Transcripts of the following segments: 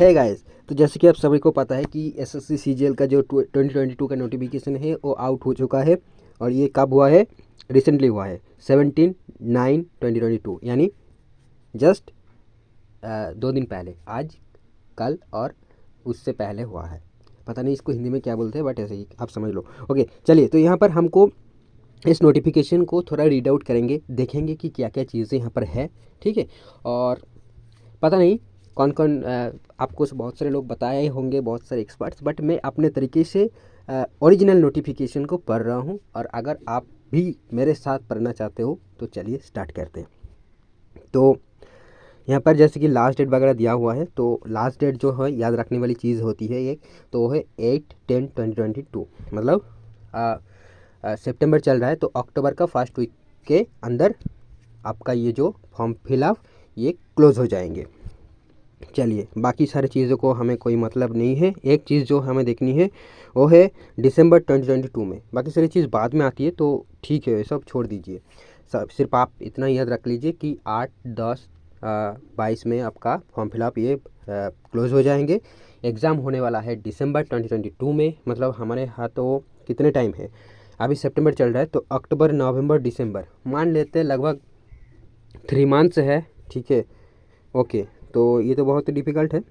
है गाइस, तो जैसे कि आप सभी को पता है कि एसएससी सीजीएल का जो 2022 का नोटिफिकेशन है वो आउट हो चुका है। और ये कब हुआ है? रिसेंटली हुआ है 17/9/2022, यानी जस्ट 2 दिन पहले, आज कल और उससे पहले हुआ है। पता नहीं इसको हिंदी में क्या बोलते हैं, बट ऐसे ही आप समझ लो। ओके चलिए, तो यहाँ पर हमको इस नोटिफिकेशन को थोड़ा रीड आउट करेंगे, देखेंगे कि क्या क्या चीज़ें यहाँ पर है। ठीक है, और पता नहीं कौन कौन आपको बहुत सारे लोग बताए होंगे, बहुत सारे एक्सपर्ट्स, बट मैं अपने तरीके से ओरिजिनल नोटिफिकेशन को पढ़ रहा हूँ। और अगर आप भी मेरे साथ पढ़ना चाहते हो तो चलिए स्टार्ट करते हैं। तो यहाँ पर जैसे कि लास्ट डेट वगैरह दिया हुआ है, तो लास्ट डेट जो है याद रखने वाली चीज़ होती है एक, तो वो है 8/10/2022। मतलब सितंबर चल रहा है तो अक्टूबर का फर्स्ट वीक के अंदर आपका ये जो फॉर्म फिलअप ये क्लोज हो जाएंगे। चलिए, बाकी सारी चीज़ों को हमें कोई मतलब नहीं है। एक चीज़ जो हमें देखनी है वो है दिसंबर 2022 में, बाकी सारी चीज़ बाद में आती है तो ठीक है, सब छोड़ दीजिए। सब सिर्फ आप इतना याद रख लीजिए कि 8/10/22 में आपका फॉर्म फिलअप ये क्लोज हो जाएंगे। एग्ज़ाम होने वाला है दिसंबर 2022 में, मतलब हमारे हाथों कितने टाइम है? अभी सितंबर चल रहा है तो अक्टूबर, नवंबर, दिसंबर मान लेते हैं लगभग 3 मंथ्स है। ठीक है, ओके, तो ये तो बहुत डिफ़िकल्ट है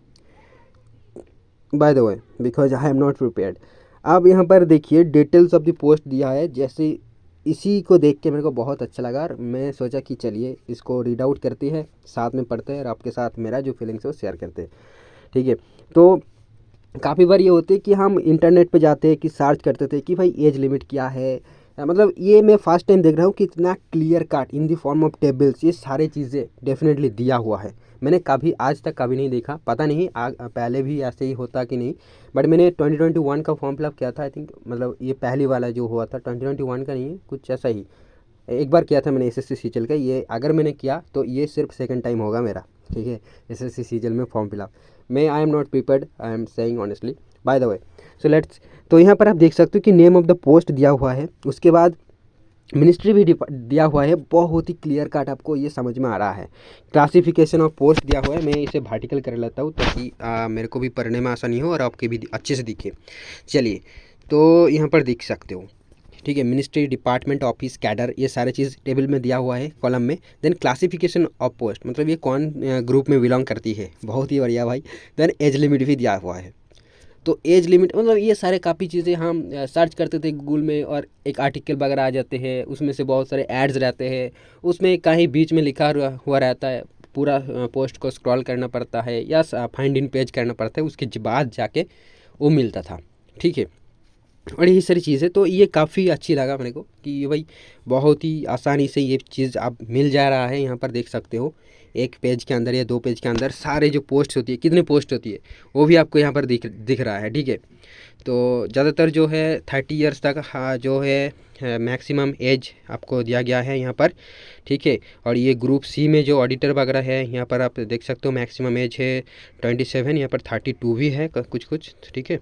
by the way, because I am not prepared. अब यहाँ पर देखिए डिटेल्स ऑफ द पोस्ट दिया है, जैसे इसी को देख के मेरे को बहुत अच्छा लगा और मैं सोचा कि चलिए इसको रीड आउट करते हैं, साथ में पढ़ते हैं और आपके साथ मेरा जो फीलिंग्स है वो शेयर करते हैं। ठीक है, तो काफ़ी बार ये होते कि हम इंटरनेट पे जाते हैं कि सर्च करते थे कि भाई एज लिमिट क्या है। मतलब ये मैं फर्स्ट टाइम देख रहा हूँ कि इतना clear cut in the form of tables ये सारी चीज़ें डेफिनेटली दिया हुआ है। मैंने कभी आज तक कभी नहीं देखा, पता नहीं पहले भी ऐसे ही होता कि नहीं, बट मैंने 2021 का फॉर्म फिलअप किया था आई थिंक, मतलब ये पहली वाला जो हुआ था 2021 का नहीं है, कुछ ऐसा ही एक बार किया था मैंने एसएससी सीजीएल का। ये अगर मैंने किया तो ये सिर्फ सेकंड टाइम होगा मेरा। ठीक है, एसएससी सीजीएल में फॉर्म फिलअप मैं I am not prepared, I am saying honestly bye the way. So let's, तो यहाँ पर आप देख सकते हो कि नेम ऑफ द पोस्ट दिया हुआ है, उसके बाद मिनिस्ट्री भी दिया हुआ है, बहुत ही क्लियर कट आपको ये समझ में आ रहा है। क्लासिफिकेशन ऑफ पोस्ट दिया हुआ है, मैं इसे वर्टिकल कर लेता हूँ ताकि मेरे को भी पढ़ने में आसानी हो और आपके भी अच्छे से दिखे। चलिए, तो यहाँ पर देख सकते हो। ठीक है, मिनिस्ट्री, डिपार्टमेंट, ऑफिस, कैडर, ये सारे चीज़ टेबल में दिया हुआ है कॉलम में। देन क्लासिफिकेशन ऑफ पोस्ट, मतलब ये कौन ग्रुप में बिलोंग करती है, बहुत ही बढ़िया भाई। देन एज लिमिट भी दिया हुआ है, तो एज लिमिट मतलब ये सारे काफ़ी चीज़ें हम सर्च करते थे गूगल में और एक आर्टिकल वगैरह आ जाते हैं, उसमें से बहुत सारे एड्स रहते हैं, उसमें कहीं बीच में लिखा हुआ रहता है, पूरा पोस्ट को स्क्रॉल करना पड़ता है या फाइंड इन पेज करना पड़ता है, उसके बाद जाके वो मिलता था। ठीक है, और यही सारी चीज़ें, तो ये काफ़ी अच्छी लगा मेरे को कि ये भाई बहुत ही आसानी से ये चीज़ आप मिल जा रहा है। यहाँ पर देख सकते हो एक पेज के अंदर या 2 पेज के अंदर सारे जो पोस्ट होती है, कितने पोस्ट होती है वो भी आपको यहाँ पर दिख रहा है। ठीक है, तो ज़्यादातर जो है 30 ईयर्स तक जो है मैक्सिमम एज आपको दिया गया है यहाँ पर। ठीक है, और ये ग्रुप सी में जो ऑडिटर वगैरह है यहाँ पर आप देख सकते हो मैक्सिमम एज है 27, यहाँ पर 32 भी है कुछ कुछ। ठीक है,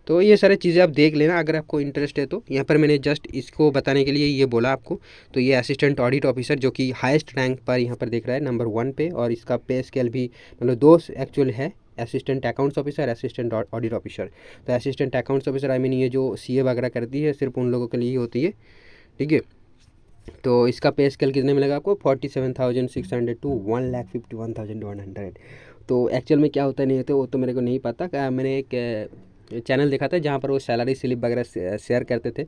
तो ये सारी चीज़ें आप देख लेना अगर आपको इंटरेस्ट है तो। यहाँ पर मैंने जस्ट इसको बताने के लिए ये बोला आपको। तो ये असिस्टेंट ऑडिट ऑफिसर जो कि हाईएस्ट रैंक पर यहाँ पर देख रहा है, नंबर 1 पे, और इसका पे स्केल भी मतलब 2 एक्चुअल है, assistant accounts officer, assistant audit officer. तो assistant accounts officer I mean ये जो सीए वगैरह करती है सिर्फ उन लोगों के लिए ही होती है। ठीक है, तो इसका पे स्केल कितने मिलेगा आपको? 47,600 टू 1,51,100। तो एक्चुअल में क्या होता नहीं है तो वो तो मेरे को नहीं पता। मैंने एक चैनल देखा था जहाँ पर वो सैलरी स्लिप वगैरह शेयर करते थे,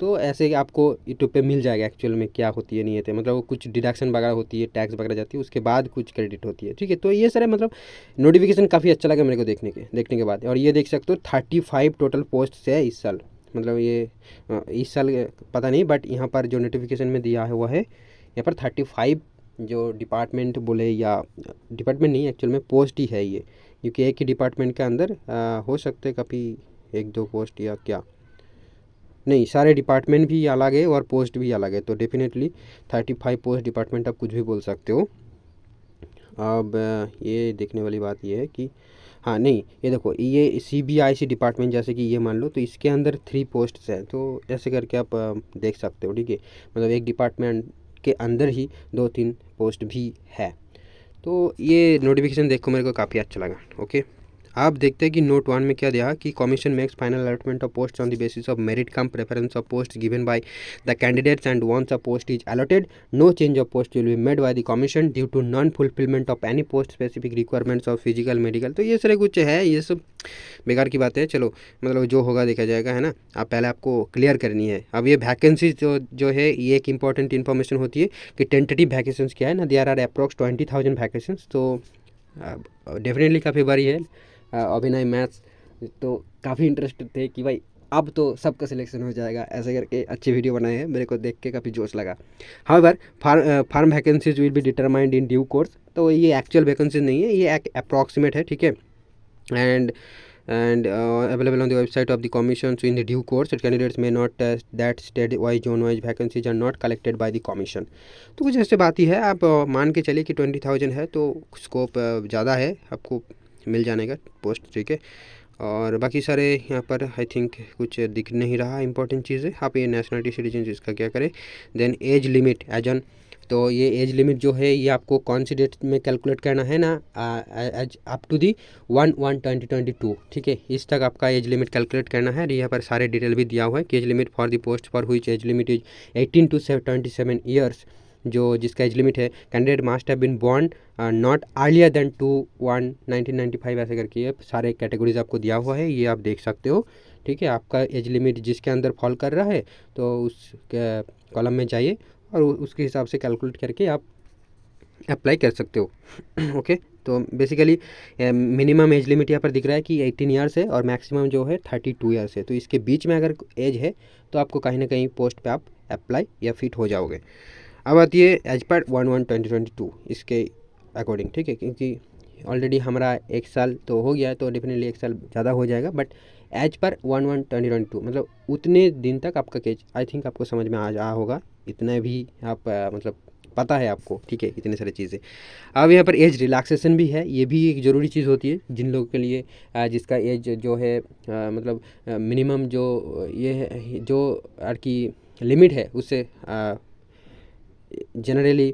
तो ऐसे ही आपको यूट्यूब पे मिल जाएगा एक्चुअल में क्या होती है नहीं है, तो मतलब वो कुछ डिडक्शन वगैरह होती है, टैक्स वगैरह जाती है, उसके बाद कुछ क्रेडिट होती है। ठीक है, तो ये सारे मतलब नोटिफिकेशन काफ़ी अच्छा लगा मेरे को देखने के बाद। और ये देख सकते हो 35 टोटल पोस्ट है इस साल, मतलब ये इस साल पता नहीं, बट यहाँ पर जो नोटिफिकेशन में दिया हुआ है यहाँ पर 35 जो डिपार्टमेंट बोले, या डिपार्टमेंट नहीं एक्चुअल में पोस्ट ही है ये, क्योंकि एक ही डिपार्टमेंट के अंदर हो सकते कभी 1-2 पोस्ट या क्या नहीं, सारे डिपार्टमेंट भी अलग है और पोस्ट भी अलग है, तो डेफिनेटली 35 पोस्ट डिपार्टमेंट आप कुछ भी बोल सकते हो। अब ये देखने वाली बात ये है कि हाँ नहीं, ये देखो ये सीबीआईसी डिपार्टमेंट जैसे कि ये मान लो, तो इसके अंदर 3 पोस्ट्स हैं, तो ऐसे करके आप देख सकते हो। ठीक है, मतलब एक डिपार्टमेंट के अंदर ही 2-3 पोस्ट भी है। तो ये नोटिफिकेशन देखो मेरे को काफ़ी अच्छा लगा। ओके, आप देखते हैं कि नोट 1 में क्या दिया कि commission makes final allotment of post on the basis of merit cum preference of post given by the candidates and once a post is allotted no change of post will be made by the commission due to non fulfilment of any post specific requirements of physical medical. तो ये सारे कुछ है, ये सब बेकार की बात है। चलो मतलब जो होगा देखा जाएगा, है ना। आप पहले आपको क्लियर करनी है। अब ये वैकेंसी जो है ये एक इंपॉर्टेंट इन्फॉर्मेशन होती है कि टेंटेटिव वैकेंसीज क्या है ना, देयर आर अप्रॉक्स 20,000 वैकेंसीज। तो डेफिनेटली काफ़ी बड़ी है। अभिनय मैथ्स तो काफ़ी इंटरेस्टेड थे कि भाई अब तो सबका सिलेक्शन हो जाएगा, ऐसे करके अच्छे वीडियो बनाए हैं, मेरे को देख के काफ़ी जोश लगा। However firm vacancies will be determined in due course. तो ये एक्चुअल वैकेंसीज नहीं है, ये अप्रॉक्सीमेट है, ठीक है। And available on the website of the commission, so in the due course candidates may not that state wise zone wise vacancies are not collected by the commission। तो कुछ ऐसे बात ही है। आप मान के चलिए कि 20,000 है तो स्कोप ज़्यादा है आपको मिल जाने का पोस्ट, ठीक है। और बाकी सारे यहाँ पर आई थिंक कुछ दिख नहीं रहा इंपॉर्टेंट चीज़ें। आप ये नेशनलिटी सिटीजन इसका क्या करें। Then age limit age on, तो ये एज लिमिट जो है ये आपको कौन सी डेट में कैलकुलेट करना है ना, एज अप टू दी 1/1/2022, ठीक है। इस तक आपका एज लिमिट कैलकुलेट करना है। यहाँ पर सारे डिटेल भी दिया हुआ है कि age limit for the post for which age limit is 18 to 27 years, जो जिसका एज लिमिट है candidate must have been born not earlier than 2/1/1995, ऐसे करके ये सारे कैटेगरीज आपको दिया हुआ है, ये आप देख सकते हो, ठीक है। आपका एज लिमिट जिसके अंदर फॉल कर रहा है तो उस कॉलम में जाइए और उसके हिसाब से कैलकुलेट करके आप अप्लाई कर सकते हो। ओके, तो बेसिकली मिनिमम एज लिमिट यहाँ पर दिख रहा है कि 18 ईयर्स है और मैक्सिमम जो है 32 ईयर्स है। तो इसके बीच में अगर एज है तो आपको कहीं ना कहीं पोस्ट पे आप अप्लाई या फिट हो जाओगे। अब आती है एज पर 1/1/2022 इसके अकॉर्डिंग, ठीक है। क्योंकि ऑलरेडी हमारा 1 साल तो हो गया है तो डेफिनेटली 1 साल ज़्यादा हो जाएगा, बट एज पर 1/1/2022 मतलब उतने दिन तक आपका केज आई थिंक आपको समझ में आ होगा, इतना भी आप मतलब पता है आपको, ठीक है, इतने सारी चीज़ें। अब यहाँ पर एज रिलैक्सेशन भी है, ये भी एक ज़रूरी चीज़ होती है जिन लोगों के लिए जिसका एज जो है मतलब मिनिमम जो ये है जो आपकी लिमिट है उससे जनरली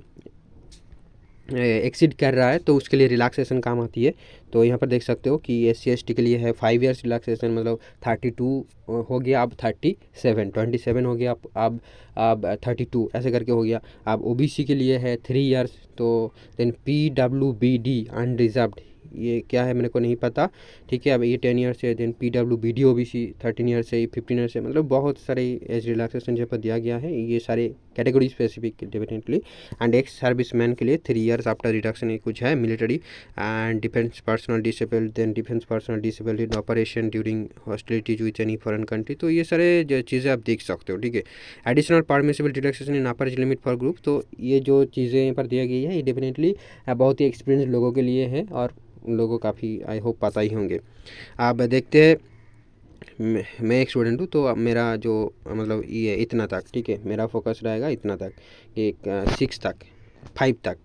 एक्सीड कर रहा है, तो उसके लिए रिलैक्सेशन काम आती है। तो यहाँ पर देख सकते हो कि SC/ST के लिए है 5 ईयर्स रिलैक्सेशन, मतलब 32 हो गया, अब 37, 27 हो गया, अब 32 ऐसे करके हो गया। अब OBC के लिए है 3 ईयर्स। तो देन PWBD अनरिजर्व्ड, ये क्या है मेरे को नहीं पता, ठीक है। अब ये 10 ईयर्स है। देन PWBD OBC 13 ईयर्स है, 15 ईयर्स है, मतलब बहुत सारे एज रिलैक्सेशन यहाँ पर दिया गया है। ये सारे category specific definitely. And ex serviceman के लिए 3 ईयर्स आफ्टर रिडक्शन ये कुछ है। Military and defence personnel disabled, then defence personnel disabled in operation during hostilities with any foreign country. तो ये सारे जो चीज़ें आप देख सकते हो, ठीक है। Additional permissible reduction in upper as limit for group, तो ये जो चीज़ें यहाँ पर दिया गई है ये डेफिनेटली बहुत ही एक्सपीरियंस लोगों के लिए है और उन लोगों को काफ़ी आई होप पता ही होंगे। आप देखते हैं मैं एक स्टूडेंट हूँ, तो अब मेरा जो मतलब ये इतना तक, ठीक है, मेरा फोकस रहेगा इतना तक, एक 6 तक 5 तक।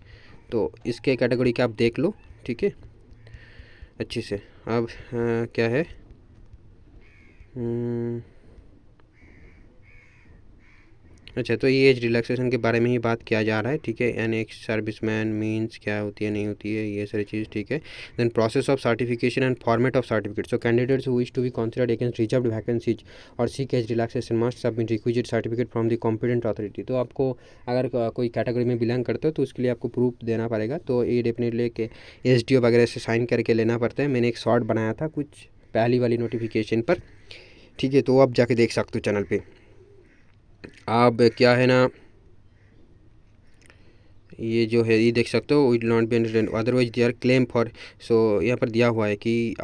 तो इसके कैटेगरी के आप देख लो, ठीक है, अच्छे से। अब क्या है अच्छा, तो ये एज रिलैक्सेशन के बारे में ही बात किया जा रहा है, ठीक है। एन एक्स सर्विसमैन मीन्स क्या होती है नहीं होती है ये सारी चीज़, ठीक है। Then process of certification and format of certificate, so candidates who wish to be considered against reserved vacancies और seek age relaxation must submit requisite certificate from the competent authority. तो आपको अगर कोई कैटेगरी में बिलोंग करते हो तो उसके लिए आपको प्रूफ देना पड़ेगा। तो ये डेफिनेटली कि SDO वगैरह से साइन करके लेना पड़ता है। मैंने एक शॉर्ट बनाया था कुछ पहली वाली नोटिफिकेशन पर, ठीक है, तो आप जाके देख सकते हो चैनल पे। अब क्या है ना, ये जो है ये देख सकते हो, will not be otherwise they are claim for. So यहाँ पर दिया हुआ है कि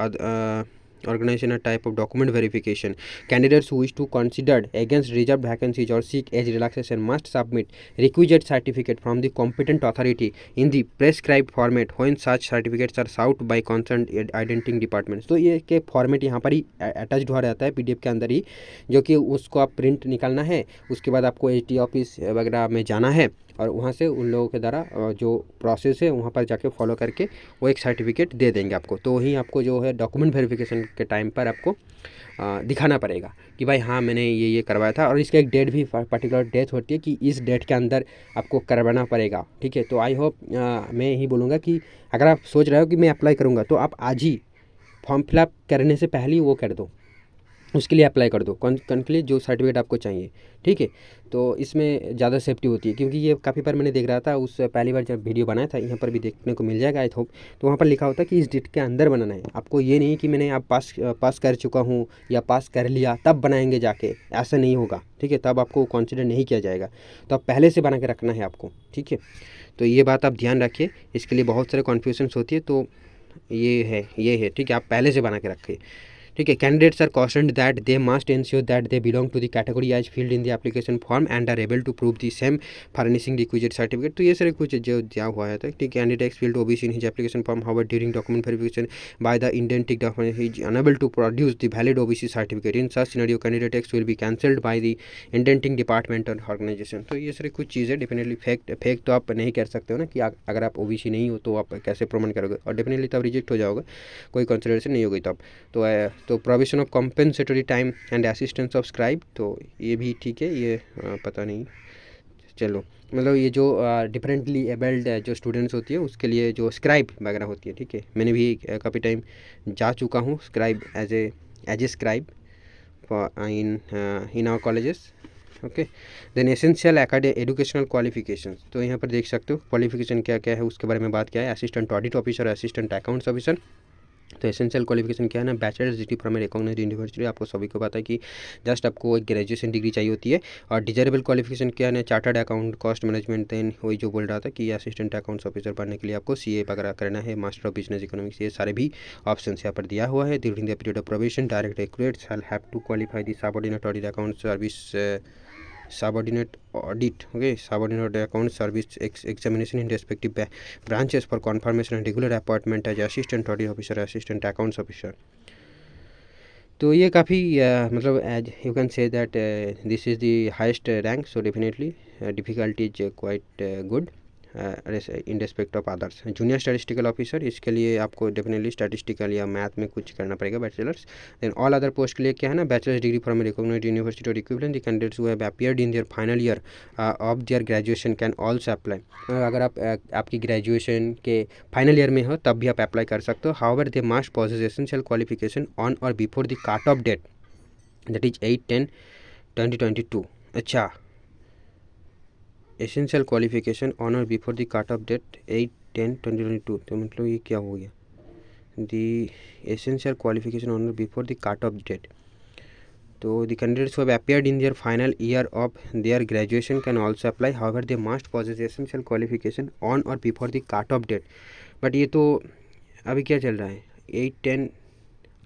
organization a type of document verification. Candidates who wish to considered against reserved vacancies or seek age relaxation must submit requisite certificate from the competent authority in the prescribed format when such certificates are sought by concerned identifying departments। तो ये के format यहाँ पर ही attached हो रहता है PDF के अंदर ही, जो कि उसको आप प्रिंट निकालना है, उसके बाद आपको SDO ऑफिस वगैरह में जाना है और वहाँ से उन लोगों के द्वारा जो प्रोसेस है वहाँ पर जाके फॉलो करके वो एक सर्टिफिकेट दे देंगे आपको। तो वहीं आपको जो है डॉक्यूमेंट वेरिफिकेशन के टाइम पर आपको दिखाना पड़ेगा कि भाई हाँ मैंने ये करवाया था, और इसका एक डेट भी पर्टिकुलर डेट होती है कि इस डेट के अंदर आपको करवाना पड़ेगा, ठीक है। तो आई होप मैं यही बोलूँगा कि अगर आप सोच रहे हो कि मैं अप्लाई करूँगा तो आप आज ही फॉर्म फिलअप करने से पहले ही वो कर दो, उसके लिए अप्लाई कर दो कौन के लिए, जो सर्टिफिकेट आपको चाहिए, ठीक है। तो इसमें ज़्यादा सेफ्टी होती है, क्योंकि ये काफ़ी बार मैंने देख रहा था, उस पहली बार जब वीडियो बनाया था, यहाँ पर भी देखने को मिल जाएगा आई होप, तो वहाँ पर लिखा होता है कि इस डेट के अंदर बनाना है आपको। ये नहीं कि मैंने आप पास कर चुका हूँ या पास कर लिया तब बनाएंगे जाके, ऐसा नहीं होगा, ठीक है। तब आपको कंसिडर नहीं किया जाएगा, तो आप पहले से बना के रखना है आपको, ठीक है। तो ये बात आप ध्यान रखिए, इसके लिए बहुत सारे कन्फ्यूजन्स होती है, तो ये है, ठीक है। आप पहले से बना के रखिए, ठीक है। Candidates are cautioned that they must ensure that they belong to the category as filled in the application form and are able to prove the same furnishing requisite certificate. तो ये सारे कुछ जो दिया हुआ है, ठीक। Candidates filled OBC in his application form, however during document verification by the indenting document he is unable to produce the valid OBC certificate. In such scenario candidates will be cancelled by the indenting department और organisation. तो ये सारी कुछ चीज़ें definitely fake तो आप नहीं कर सकते हो ना, कि अगर आप ओबीसी नहीं हो तो आप कैसे प्रमाण करोगे, और डेफिनेटली तब रिजेक्ट हो जाओगे, कोई कंसिडरेशन नहीं होगी तब। तो provision of compensatory time and assistance of scribe, तो ये भी ठीक है, ये पता नहीं, चलो मतलब ये जो डिफरेंटली एबल्ड जो स्टूडेंट्स होती है उसके लिए जो स्क्राइब वगैरह होती है, ठीक है। मैंने भी काफ़ी टाइम जा चुका हूँ scribe as a scribe in our colleges, okay. Then essential educational qualifications, तो यहाँ पर देख सकते हो क्वालिफिकेशन क्या क्या है, उसके बारे में बात क्या है। Assistant audit officer, assistant accounts officer, तो एसेंशियल क्वालिफिकेशन क्या है ना, bachelors degree from a recognised university. आपको सभी को पता है कि जस्ट आपको एक ग्रेजुएशन डिग्री चाहिए होती है। और डिजायरेबल क्वालिफिकेशन क्या है ना, chartered account, cost management. Then वही जो बोल रहा था कि असिस्टेंट अकाउंट्स ऑफिसर बनने के लिए आपको सीए वगैरह करना है, मास्टर ऑफ बिजनेस इकोनॉमिक्स, ये सारे भी ऑप्शन यहाँ पर दिया हुआ है। During the period of probation direct recruits have to qualify the subordinate audit account service, subordinate audit, okay, subordinate account service examination in respective branches for confirmation and regular appointment as assistant audit officer, assistant accounts officer। तो ये काफ़ी मतलब as you can say that this is the highest rank, so definitely difficulty is quite good in respect of others. Junior statistical officer, इसके लिए आपको definitely statistical या math में कुछ करना पड़ेगा, bachelors. Then all other post के लिए क्या है ना, bachelors degree from recognised university और equivalent. The candidates who have appeared in their final year of their graduation can also apply. अगर आप आपकी ग्रेजुएशन के फाइनल ईयर में हो तब भी आप अप्लाई कर सकते हो। However they must possess essential qualification on और before the cut off date, that is 8/10/2022। अच्छा, एसेंशियल क्वालिफिकेशन ऑन और before the cut off date 8/10/2022, तो मतलब ये क्या हो गया, द एसेंशियल क्वालिफिकेशन ऑन और before the cut off date. तो the candidates who have appeared in their final year of their graduation can also apply, however they must possess essential qualification on और before the cut off date. But ये तो अभी क्या चल रहा है, 8/10,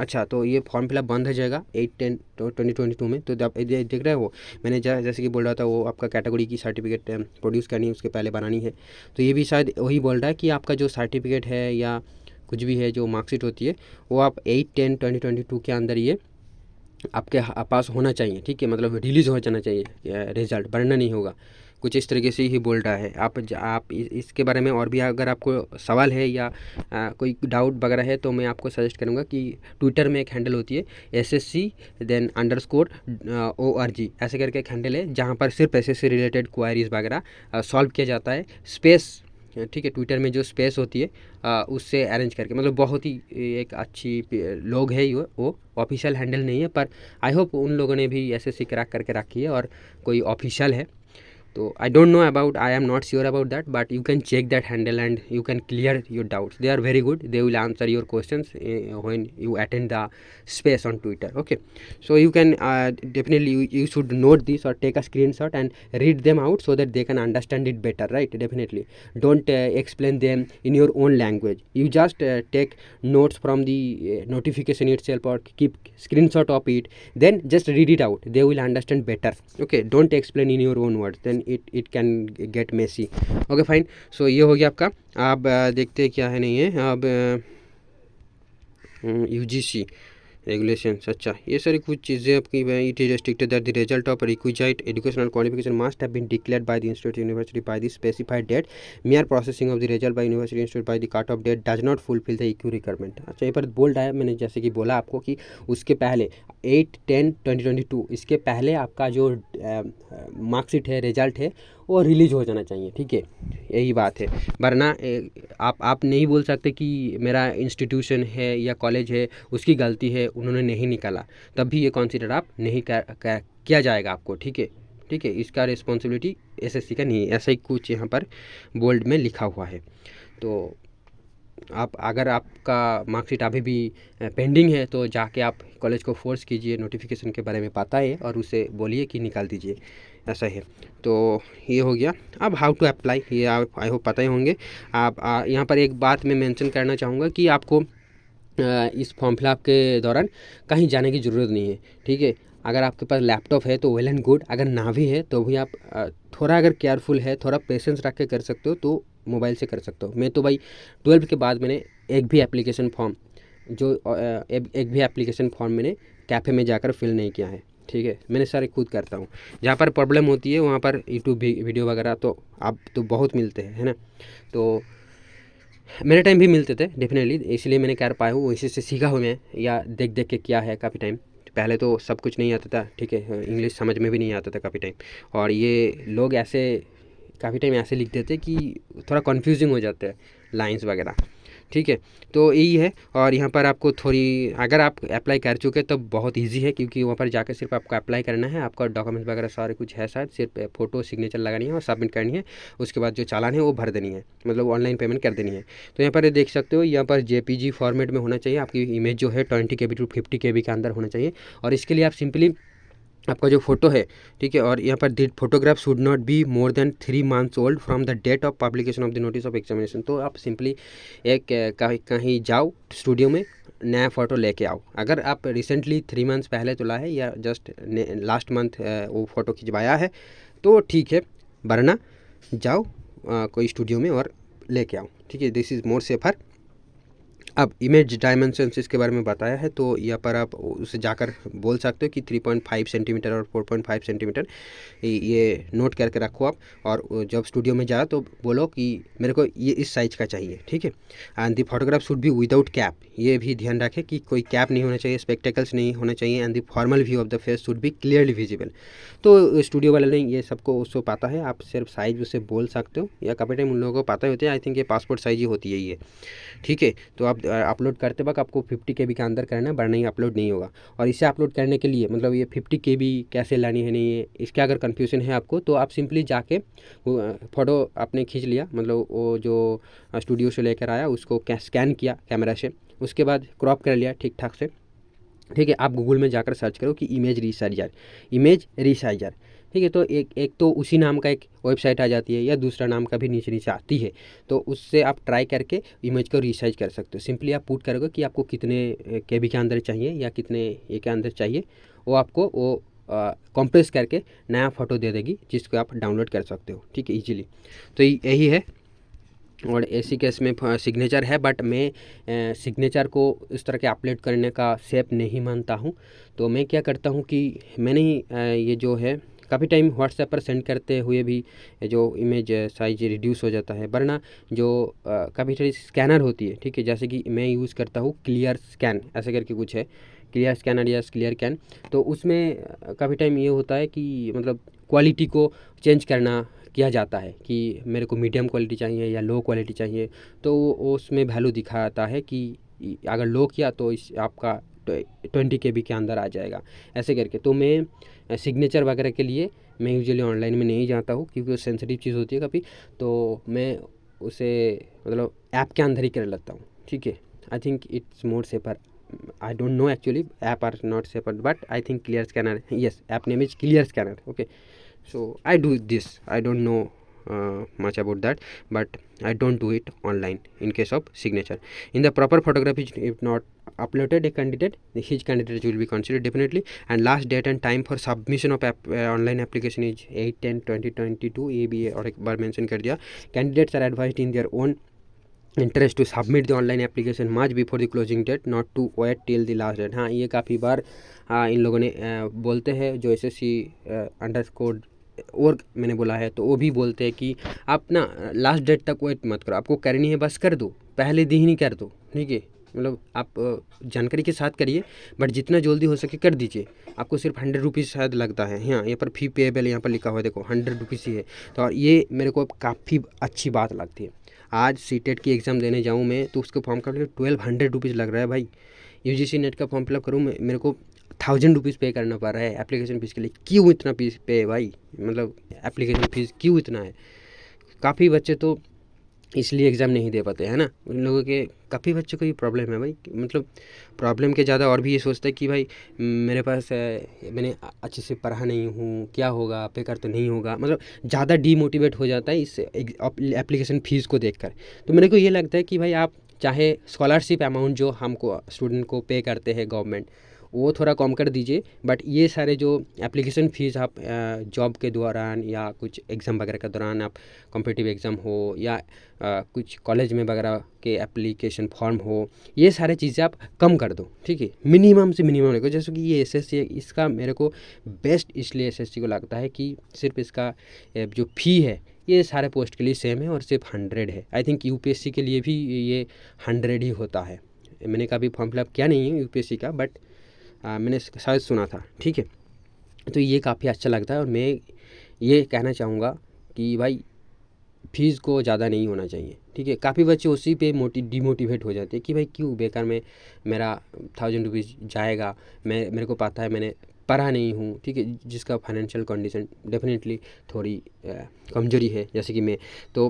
अच्छा तो ये फॉर्म फिलअप बंद हो जाएगा 8/10/2022 में। तो आप देख रहे हो, मैंने जैसे कि बोल रहा था वो आपका कैटेगरी की सर्टिफिकेट प्रोड्यूस करनी है, उसके पहले बनानी है। तो ये भी शायद वही बोल रहा है कि आपका जो सर्टिफिकेट है या कुछ भी है, जो मार्कशीट होती है, वो आप 8/10/2022 के अंदर ये आपके पास होना चाहिए, ठीक है। मतलब रिलीज़ हो जाना चाहिए रिजल्ट, वरना नहीं होगा। कुछ इस तरीके से ही बोल रहा है। आप इसके बारे में और भी अगर आपको सवाल है या कोई डाउट वगैरह है तो मैं आपको सजेस्ट करूँगा कि ट्विटर में एक हैंडल होती है SSC देन _ORG, ऐसे करके एक हैंडल है जहाँ पर सिर्फ SSC रिलेटेड क्वायरीज़ वगैरह सॉल्व किया जाता है। स्पेस, ठीक है, ट्विटर में जो स्पेस होती है उससे अरेंज करके, मतलब बहुत ही एक अच्छी लोग है वो ऑफिशियल हैंडल नहीं है, पर आई होप उन लोगों ने भी SSC क्रैक करके रखी है और कोई ऑफिशियल है। तो I don't know about, I am not sure about that, but you can check that handle and you can clear your doubts. They are very good, they will answer your questions when you attend the space on Twitter, okay. So you can definitely you should note this or take a screenshot and read them out so that they can understand it better, right? Definitely don't explain them in your own language. You just take notes from the notification itself or keep screenshot of it, then just read it out, they will understand better, okay. Don't explain in your own words, then it can get messy, okay fine। so ये हो गया आपका। अब देखते हैं क्या है नहीं है। अब UGC रेगुलेशंस, अच्छा ये सारी कुछ चीज़ें आपकी, it is restricted that the result of requisite educational qualification must have been declared by the institute university by the specified date. Mere processing of the result by university institute by the cut off date does not fulfil the EQ requirement. अच्छा ये पर बोल रहा है, मैंने जैसे कि बोला आपको कि उसके पहले 8/10/2022 इसके पहले आपका जो मार्कशीट है, रिजल्ट है, वो रिलीज हो जाना चाहिए, ठीक है, यही बात है। वरना आप नहीं बोल सकते कि मेरा इंस्टीट्यूशन है या कॉलेज है उसकी गलती है, उन्होंने नहीं निकाला, तब भी ये कंसीडर आप नहीं किया जाएगा आपको, ठीक है, ठीक है। इसका रिस्पॉन्सिबिलिटी एसएससी का नहीं है, ऐसा ही कुछ यहाँ पर बोल्ड में लिखा हुआ है। तो आप अगर आपका मार्कशीट अभी भी पेंडिंग है तो जाके आप कॉलेज को फोर्स कीजिए, नोटिफिकेशन के बारे में पता है और उसे बोलिए कि निकाल दीजिए, ऐसा है। तो ये हो गया। अब हाउ टू अप्लाई, ये आप आई होप पता ही होंगे। आप यहाँ पर एक बात मैं मेंशन करना चाहूँगा कि आपको इस फॉर्म फिलअप के दौरान कहीं जाने की ज़रूरत नहीं है, ठीक है। अगर आपके पास लैपटॉप है तो वेल एंड गुड, अगर ना भी है तो भी आप थोड़ा अगर केयरफुल है, थोड़ा पेशेंस रख के कर सकते हो तो मोबाइल से कर सकते हो। मैं तो भाई 12 के बाद मैंने एक भी एप्लीकेशन फॉर्म मैंने कैफ़े में जाकर फिल नहीं किया है, ठीक है। मैंने सारे खुद करता हूँ। जहाँ पर प्रॉब्लम होती है वहाँ पर यूट्यूब वीडियो वगैरह तो अब तो बहुत मिलते हैं, है ना। तो मेरे टाइम भी मिलते थे डेफिनेटली, इसलिए मैंने कर पाया हूँ, इसी से सीखा हूँ मैं, या देख देख के किया है काफ़ी टाइम। पहले तो सब कुछ नहीं आता था, ठीक है, इंग्लिश समझ में भी नहीं आता था काफ़ी टाइम, और ये लोग ऐसे काफ़ी टाइम ऐसे लिख देते कि थोड़ा कन्फ्यूजिंग हो जाते हैं लाइंस वगैरह, ठीक है। तो यही है। और यहाँ पर आपको थोड़ी, अगर आप अप्लाई कर चुके तो बहुत इजी है, क्योंकि वहाँ पर जाकर सिर्फ आपको अप्लाई करना है, आपका डॉक्यूमेंट्स वगैरह सारे कुछ है, शायद सिर्फ फ़ोटो सिग्नेचर लगानी है और सबमिट करनी है। उसके बाद जो चालान है वो भर देनी है, मतलब ऑनलाइन पेमेंट कर देनी है। तो यहाँ पर ये देख सकते हो, यहाँ पर जेपीजी फॉर्मेट में होना चाहिए आपकी इमेज, जो है 20 KB to 50 KB के अंदर होना चाहिए। और इसके लिए आप सिंपली आपका जो फोटो है, ठीक है, और यहाँ पर the photograph should not be more than 3 months old from the date of publication of the notice of examination. तो आप सिंपली एक कहीं जाओ स्टूडियो में, नया फ़ोटो लेके आओ। अगर आप रिसेंटली 3 months पहले तुला है या जस्ट लास्ट मंथ वो फ़ोटो खिंचवाया है तो ठीक है, वरना जाओ कोई स्टूडियो में और लेके आओ, ठीक है। This is more safer. अब इमेज डायमेंशंस इसके बारे में बताया है, तो यहाँ पर आप उसे जाकर बोल सकते हो कि 3.5 सेंटीमीटर और 4.5 सेंटीमीटर ये नोट करके रखो आप, और जब स्टूडियो में जाओ तो बोलो कि मेरे को ये इस साइज़ का चाहिए, ठीक है। And the photograph should be without cap, ये भी ध्यान रखें कि कोई कैप नहीं होना चाहिए, स्पेक्टेकल्स नहीं होना चाहिए। And the formal view of the face should be clearly visible. तो स्टूडियो वाले ने ये सबको उसको पता है, आप सिर्फ साइज़ उससे बोल सकते हो, या काफ़ी टाइम उन लोगों को पता ही होते हैं। आई थिंक ये पासपोर्ट साइज़ ही होती है ये, ठीक है। तो आप अपलोड करते वक्त आपको 50 KB के अंदर करना है, वरना ही अपलोड नहीं होगा। और इसे अपलोड करने के लिए मतलब ये 50 KB कैसे लानी है, नहीं है इसका अगर कन्फ्यूज़न है आपको, तो आप सिंपली जाके फ़ोटो आपने खींच लिया, मतलब वो जो स्टूडियो से लेकर आया उसको स्कैन किया कैमरा से, उसके बाद क्रॉप कर लिया ठीक ठाक से, ठीक है। आप गूगल में जाकर सर्च करो कि इमेज रीसाइजर, ठीक है। तो एक तो उसी नाम का एक वेबसाइट आ जाती है, या दूसरा नाम का भी नीचे नीचे आती है, तो उससे आप ट्राई करके इमेज को रीसाइज कर सकते हो। सिंपली आप पुट करोगे कि आपको कितने KB के अंदर चाहिए या कितने ये के अंदर चाहिए, वो आपको वो कंप्रेस करके नया फ़ोटो दे देगी, जिसको आप डाउनलोड कर सकते हो, ठीक है, ईजिली। तो यही है। और ऐसी केस में सिग्नेचर है, बट मैं सिग्नेचर को इस तरह के अपलोड करने का सेफ नहीं मानता हूँ। तो मैं क्या करता हूँ कि मैंने ही ये जो है काफ़ी टाइम व्हाट्सएप पर सेंड करते हुए भी जो इमेज साइज रिड्यूस हो जाता है, वरना जो काफ़ी सारी स्कैनर होती है, ठीक है, जैसे कि मैं यूज़ करता हूँ क्लियर स्कैन, ऐसे करके कुछ है, क्लियर स्कैनर या क्लियर कैन। तो उसमें काफ़ी टाइम ये होता है कि मतलब क्वालिटी को चेंज किया जाता है कि मेरे को मीडियम क्वालिटी चाहिए या लो क्वालिटी चाहिए, तो वो उसमें वैल्यू दिखाता है कि अगर लो किया तो इस आपका 20 KB के अंदर आ जाएगा, ऐसे करके। तो मैं सिग्नेचर वगैरह के लिए मैं यूजुअली ऑनलाइन में नहीं जाता हूँ, क्योंकि वो सेंसिटिव चीज़ होती है काफ़ी, तो मैं उसे मतलब ऐप के अंदर ही कर लेता हूँ, ठीक है। I think it's more safer. I don't know actually, app are not separate, but I think clear scanner, yes, app name is clear scanner, okay. So I do this, I don't know much about that, but I don't do it online in case of signature. In the proper photography, if not uploaded a candidate, his candidate will be considered definitely. And last date and time for submission of online application is 8/10/2022, ये भी और एक बार mention कर दिया। Candidates are advised in their own interest to submit the online application much before the closing date, not to wait till the last date. हाँ, ये काफ़ी बार इन लोगों ने बोलते हैं, जो SSC अंडरस्कोर और मैंने बोला है, तो वो भी बोलते हैं कि आप ना लास्ट डेट तक वेट मत करो, आपको करनी है बस कर दो, पहले दिन ही कर दो, ठीक है। मतलब आप जानकारी के साथ करिए, बट जितना जल्दी हो सके कर दीजिए। आपको सिर्फ 100 रुपीज़ शायद लगता है। हाँ, यहाँ पर फ़ी पेएबल यहाँ पर लिखा हुआ है, देखो 100 रुपीज़ ही है। तो और ये मेरे को काफ़ी अच्छी बात लगती है। आज सीटेट की एग्ज़ाम देने जाऊँ मैं तो उसको फॉर्म का 1200 रुपीज़ लग रहा है भाई। यूजीसी नेट का फॉर्म फिलअप करूँ मैं, मेरे को 1000 रुपीज़ पे करना पड़ रहा है एप्लीकेशन फ़ीस के लिए। क्यों इतना फीस पे है भाई, मतलब एप्लीकेशन फ़ीस क्यों इतना है? काफ़ी बच्चे तो इसलिए एग्ज़ाम नहीं दे पाते, है ना। उन लोगों के काफ़ी बच्चों को ये प्रॉब्लम है भाई, मतलब प्रॉब्लम के ज़्यादा और भी ये सोचता है कि भाई मेरे पास मैंने अच्छे से पढ़ा नहीं हूँ, क्या होगा, बेकार तो नहीं होगा, मतलब ज़्यादा डीमोटिवेट हो जाता है इस एप्लीकेशन फ़ीस को देखकर। तो मेरे को ये लगता है कि भाई आप चाहे स्कॉलरशिप अमाउंट जो हमको स्टूडेंट को पे करते हैं गवर्नमेंट, वो थोड़ा कम कर दीजिए, बट ये सारे जो एप्लीकेशन फ़ीस आप जॉब के दौरान या कुछ एग्ज़ाम वगैरह के दौरान, आप कॉम्पिटिटिव एग्ज़ाम हो या कुछ कॉलेज में वगैरह के एप्लीकेशन फॉर्म हो, ये सारे चीज़ें आप कम कर दो, ठीक है। मिनिमम से मिनिमम रखो। जैसे कि ये एसएससी है, इसका मेरे को बेस्ट इसलिए एसएससी को लगता है कि सिर्फ इसका जो फ़ी है ये सारे पोस्ट के लिए सेम है और सिर्फ 100 है। आई थिंक यूपीएससी के लिए भी ये 100 ही होता है। मैंने कभी फॉर्म फिलअप किया नहीं है यूपीएससी का, बट मैंने शायद सुना था, ठीक है। तो ये काफ़ी अच्छा लगता है और मैं ये कहना चाहूँगा कि भाई फ़ीस को ज़्यादा नहीं होना चाहिए, ठीक है। काफ़ी बच्चे उसी पे डिमोटिवेट हो जाते हैं कि भाई क्यों बेकार में मेरा 1000 रुपीज़ जाएगा, मेरे को पता है मैंने पढ़ा नहीं हूँ, ठीक है। जिसका फाइनेंशियल कंडीशन डेफिनेटली थोड़ी कमज़ोरी है, जैसे कि मैं, तो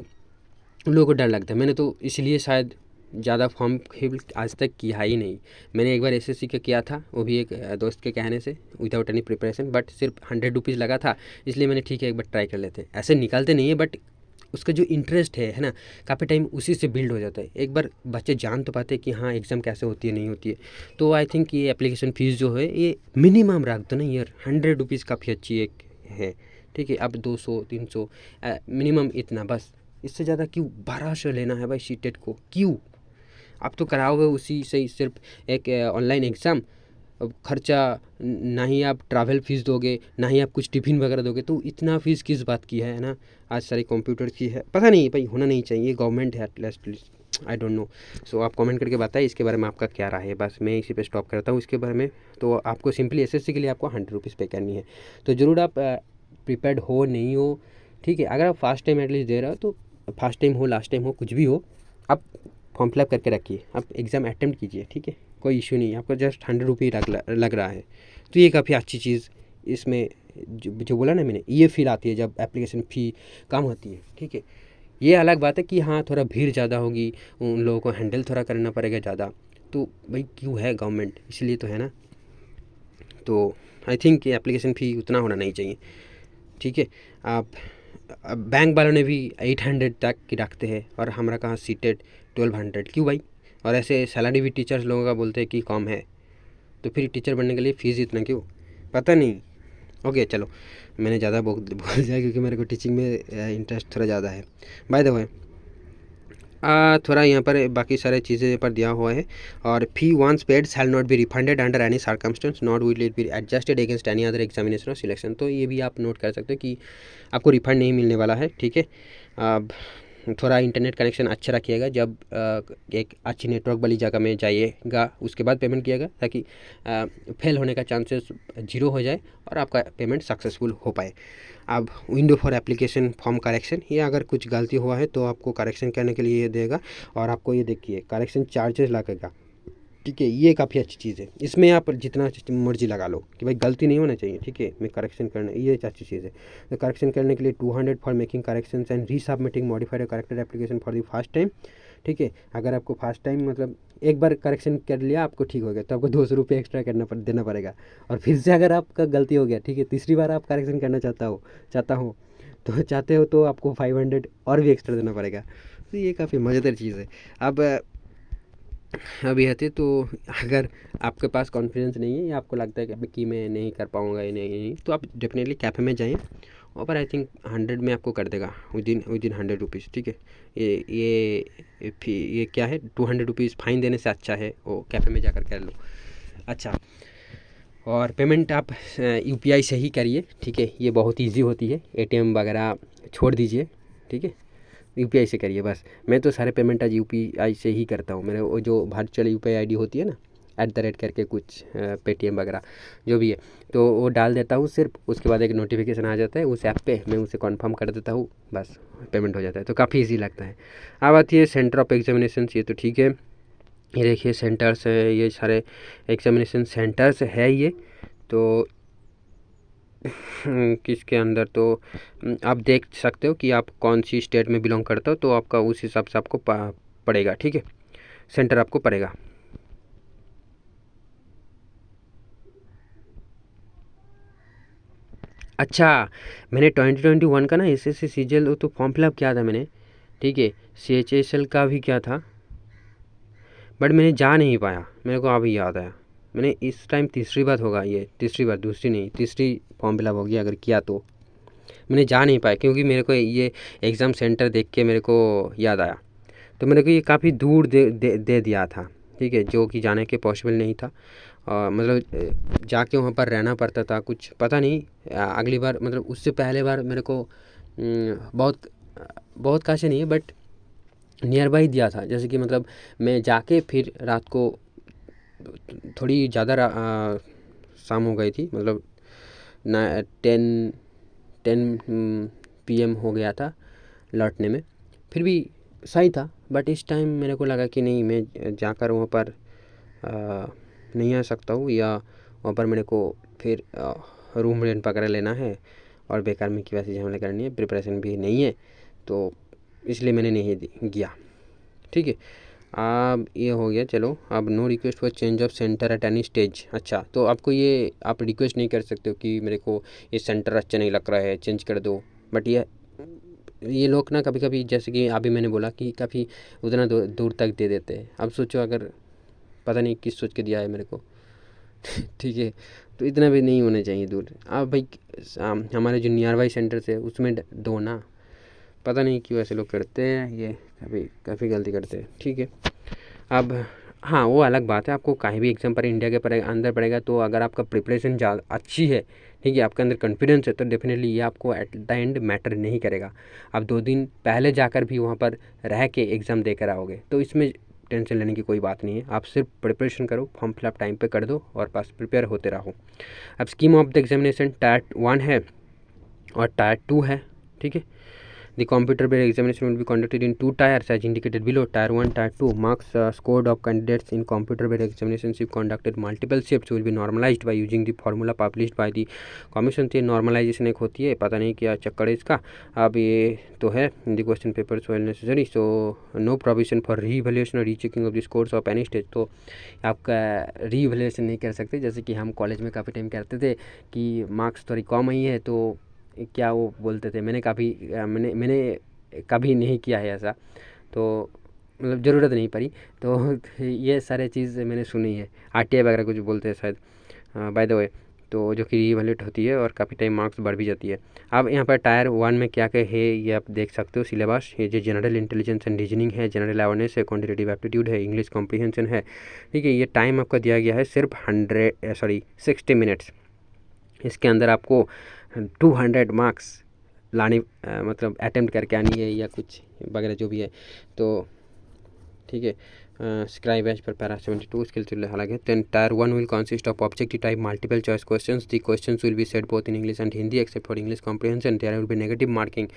उन लोगों को डर लगता है। मैंने तो इसलिए शायद ज़्यादा फॉर्म फिल आज तक किया ही नहीं। मैंने एक बार एसएससी का किया था, वो भी एक दोस्त के कहने से, विदाउट एनी प्रिपरेशन, बट सिर्फ 100 रुपीज़ लगा था, इसलिए मैंने ठीक है एक बार ट्राई कर लेते हैं। ऐसे निकालते नहीं है, बट उसका जो इंटरेस्ट है ना, काफ़ी टाइम उसी से बिल्ड हो जाता है। एक बार बच्चे जान तो पाते हैं कि हाँ एग्ज़ाम कैसे होती है, नहीं होती है। तो आई थिंक ये एप्लीकेशन फ़ीस जो है ये मिनिमम रख दो ना यार, 100 रुपीज़ काफ़ी अच्छी एक है, ठीक है। अब 200-300 मिनिमम इतना बस, इससे ज़्यादा क्यों 1200 लेना है भाई सीटेट को, क्यों? आप तो कराओगे उसी से ही सिर्फ एक ऑनलाइन एग्ज़ाम। अब खर्चा ना ही आप ट्रैवल फ़ीस दोगे, ना ही आप कुछ टिफ़िन वगैरह दोगे, तो इतना फ़ीस किस बात की है ना। आज सारे कंप्यूटर की है, पता नहीं भाई, होना नहीं चाहिए, गवर्नमेंट है at least, please I don't know. So आप कमेंट करके बताइए इसके बारे में आपका क्या राय है। बस मैं इसी पे स्टॉप करता हूँ इसके बारे में। तो आपको सिंपली एसएससी के लिए आपको 100 रुपीज़ पे करनी है, तो ज़रूर आप प्रिपेयर्ड हो नहीं हो, ठीक है। अगर आप फर्स्ट टाइम एटलीस्ट दे रहे हो, तो फर्स्ट टाइम हो लास्ट टाइम हो कुछ भी हो, आप फॉर्म फिलअप करके रखिए, आप एग्ज़ाम अटेम्प्ट कीजिए, ठीक है। कोई इशू नहीं है, आपको जस्ट 100 रुपये लग रहा है, तो ये काफ़ी अच्छी चीज़ इसमें जो बोला ना मैंने, ये फील आती है जब एप्लीकेशन फ़ी कम होती है, ठीक है। ये अलग बात है कि हाँ थोड़ा भीड़ ज़्यादा होगी, उन लोगों को हैंडल थोड़ा करना पड़ेगा ज़्यादा, तो भाई क्यों है गवर्नमेंट, इसलिए तो है ना। तो आई थिंक एप्लीकेशन फ़ी उतना होना नहीं चाहिए, ठीक है। आप बैंक वालों ने भी 800 तक की रखते हैं और हमारा कहाँ सीटेड 1200, क्यों भाई? और ऐसे सैलरी भी टीचर्स लोगों का बोलते हैं कि कम है, तो फिर टीचर बनने के लिए फ़ीस इतना क्यों, पता नहीं। ओके चलो, मैंने ज़्यादा बोल दिया क्योंकि मेरे को टीचिंग में इंटरेस्ट थोड़ा ज़्यादा है। बाय द वे थोड़ा यहाँ पर बाकी सारे चीज़ें पर दिया हुआ है, और fee once paid shall not be refunded under any circumstance, not will it be adjusted against any other examination और सिलेक्शन। तो ये भी आप नोट कर सकते हो कि आपको रिफंड नहीं मिलने वाला है, ठीक है। अब थोड़ा इंटरनेट कनेक्शन अच्छा रखिएगा, जब एक अच्छी नेटवर्क वाली जगह में जाइएगा उसके बाद पेमेंट किएगा, ताकि फेल होने का चांसेस 0 हो जाए और आपका पेमेंट सक्सेसफुल हो पाए। अब window for application form correction, ये अगर कुछ गलती हुआ है तो आपको करेक्शन करने के लिए ये देगा, और आपको ये देखिए करेक्शन चार्जेस लगेगा, ठीक है। ये काफ़ी अच्छी चीज़ है, इसमें आप जितना मर्जी लगा लो कि भाई गलती नहीं होना चाहिए, ठीक है। मैं करेक्शन करना, ये अच्छी चीज़ है। तो करेक्शन करने के लिए 200 for making correction and resubmitting modified corrected application for the first time, ठीक है। अगर आपको फर्स्ट टाइम मतलब एक बार करेक्शन कर लिया आपको ठीक हो गया, तो आपको 200 रुपये एक्स्ट्रा देना पड़ेगा। और फिर से अगर आपका गलती हो गया, ठीक है, तीसरी बार आप करेक्शन करना चाहते हो तो आपको 500 और भी एक्स्ट्रा देना पड़ेगा। तो ये काफ़ी मज़ेदार चीज़ है। अब अभी आते तो अगर आपके पास कॉन्फिडेंस नहीं है या आपको लगता है कि मैं नहीं कर पाऊँगा, ये नहीं, तो आप डेफिनेटली कैफ़े में जाइए, वहाँ पर आई थिंक 100 में आपको कर देगा विदिन 100 रुपीज़, ठीक है। ये क्या है, 200 रुपीज़ फाइन देने से अच्छा है वो कैफ़े में जाकर कर लो। अच्छा, और पेमेंट आप यूपीआई से ही करिए, ठीक है। ये बहुत ईजी होती है, एटीएम वगैरह छोड़ दीजिए, ठीक है। यूपीआई से करिए बस। मैं तो सारे पेमेंट आज यूपीआई से ही करता हूँ। मेरे वो जो वर्चुअल यूपीआई आईडी होती है ना, @ करके कुछ पेटीएम वगैरह जो भी है, तो वो डाल देता हूँ सिर्फ। उसके बाद एक नोटिफिकेशन आ जाता है उस ऐप पे, मैं उसे कन्फर्म कर देता हूँ, बस पेमेंट हो जाता है। तो काफ़ी ईजी लगता है। अब आती है सेंटर ऑफ एग्जामिनेशन। ये तो ठीक है, ये देखिए सेंटर्स है, ये सारे एग्जामिनेशन सेंटर्स है ये। तो किसके अंदर तो आप देख सकते हो कि आप कौन सी स्टेट में बिलोंग करते हो, तो आपका उस हिसाब से आपको पड़ेगा। ठीक है, सेंटर आपको पड़ेगा। अच्छा, मैंने 2021 का ना SSC CGL तो फॉर्म फिलअप किया था मैंने। ठीक है, CHSL का भी किया था, बट मैंने जा नहीं पाया। मेरे को अभी याद आया, मैंने इस टाइम तीसरी बार होगा, ये तीसरी बार, दूसरी नहीं तीसरी फॉर्म फिलअप होगी अगर किया तो। मैंने जा नहीं पाया क्योंकि मेरे को ये एग्ज़ाम सेंटर देख के मेरे को याद आया। तो मेरे को ये काफ़ी दूर दे दिया था। ठीक है, जो कि जाने के पॉसिबल नहीं था। मतलब जाके वहाँ पर रहना पड़ता था, कुछ पता नहीं। अगली बार मतलब उससे पहले बार मेरे को बहुत बहुत कासे नहीं है, बट नियर बाई दिया था। जैसे कि मतलब मैं जाके फिर रात को थोड़ी ज़्यादा शाम हो गई थी, मतलब ना 10 PM हो गया था लौटने में। फिर भी सही था, बट इस टाइम मेरे को लगा कि नहीं, मैं जाकर वहाँ पर नहीं आ सकता हूँ, या वहाँ पर मेरे को फिर रूम रेंट वगैरह लेना है, और बेकार में की वैसी झमेला करनी है, प्रिपरेशन भी नहीं है, तो इसलिए मैंने नहीं गया। ठीक है, अब ये हो गया। चलो, अब no request for change of centre at any stage. अच्छा, तो आपको ये आप रिक्वेस्ट नहीं कर सकते हो कि मेरे को ये सेंटर अच्छा नहीं लग रहा है, चेंज कर दो। बट ये लोग ना कभी कभी, जैसे कि अभी मैंने बोला कि काफ़ी उतना दूर तक दे देते हैं। अब सोचो, अगर पता नहीं किस सोच के दिया है मेरे को ठीक है, तो इतना भी नहीं होना चाहिए दूर। अब भाई हमारे जो नियर बाई सेंटर है उसमें दो ना। पता नहीं क्यों ऐसे लोग करते हैं, ये काफ़ी गलती करते हैं। ठीक है, अब हाँ, वो अलग बात है, आपको कहीं भी एग्जाम पर इंडिया के अंदर पड़ेगा, तो अगर आपका प्रिपरेशन ज़्यादा अच्छी है, ठीक है, आपके अंदर कॉन्फिडेंस है, तो डेफिनेटली ये आपको एट द एंड मैटर नहीं करेगा। आप 2 दिन पहले जाकर भी वहाँ पर रह के एग्ज़ाम देकर आओगे, तो इसमें टेंशन लेने की कोई बात नहीं है। आप सिर्फ प्रिपरेशन करो, फॉर्म फिलअप टाइम पे कर दो, और बस प्रिपेयर होते रहो। अब scheme of the examination tyre 1 है और टायर 2 है। ठीक है, The computer-based examination will be conducted in 2 tiers as indicated below. Tier 1, Tier 2. Marks scored of candidates in computer-based examinations if conducted multiple shifts will be normalized by using the formula published by the commission. से normalization एक होती है, पता नहीं क्या चक्कर है इसका। अब ये तो है, the question papers were necessary, so no provision for re-evaluation or rechecking of the scores of any stage. तो आपका री-इवैल्यूएशन नहीं कर सकते, जैसे कि हम कॉलेज में काफ़ी टाइम करते थे कि मार्क्स थोड़ी कम आई है, तो क्या वो बोलते थे, मैंने कभी नहीं किया है ऐसा, तो मतलब ज़रूरत नहीं पड़ी। तो ये सारे चीज़ मैंने सुनी है। RTI वगैरह कुछ बोलते हैं शायद, बाय द वे, तो जो कि रीवैल्यूएट होती है और काफ़ी टाइम मार्क्स बढ़ भी जाती है। अब यहाँ पर टायर 1 में क्या क्या है ये आप देख सकते हो सिलेबस। ये जो जनरल इंटेलिजेंस एंड रीजनिंग है, जनरल अवेयरनेस है, क्वान्टिटेटिव एप्टीट्यूड है, इंग्लिश कॉम्प्रीहेंशन है। ठीक है, ये टाइम आपका दिया गया है सिर्फ 60 मिनट्स। इसके अंदर आपको 200 मार्क्स लाने मतलब अटेम्प्ट करके आनी है, या कुछ वगैरह जो भी है, तो ठीक है। Scribe as per para 72 skill हालांकि। Then tier 1 will consist of objective type multiple choice questions. The questions will be set both in English and Hindi except for English comprehension. There will be negative marking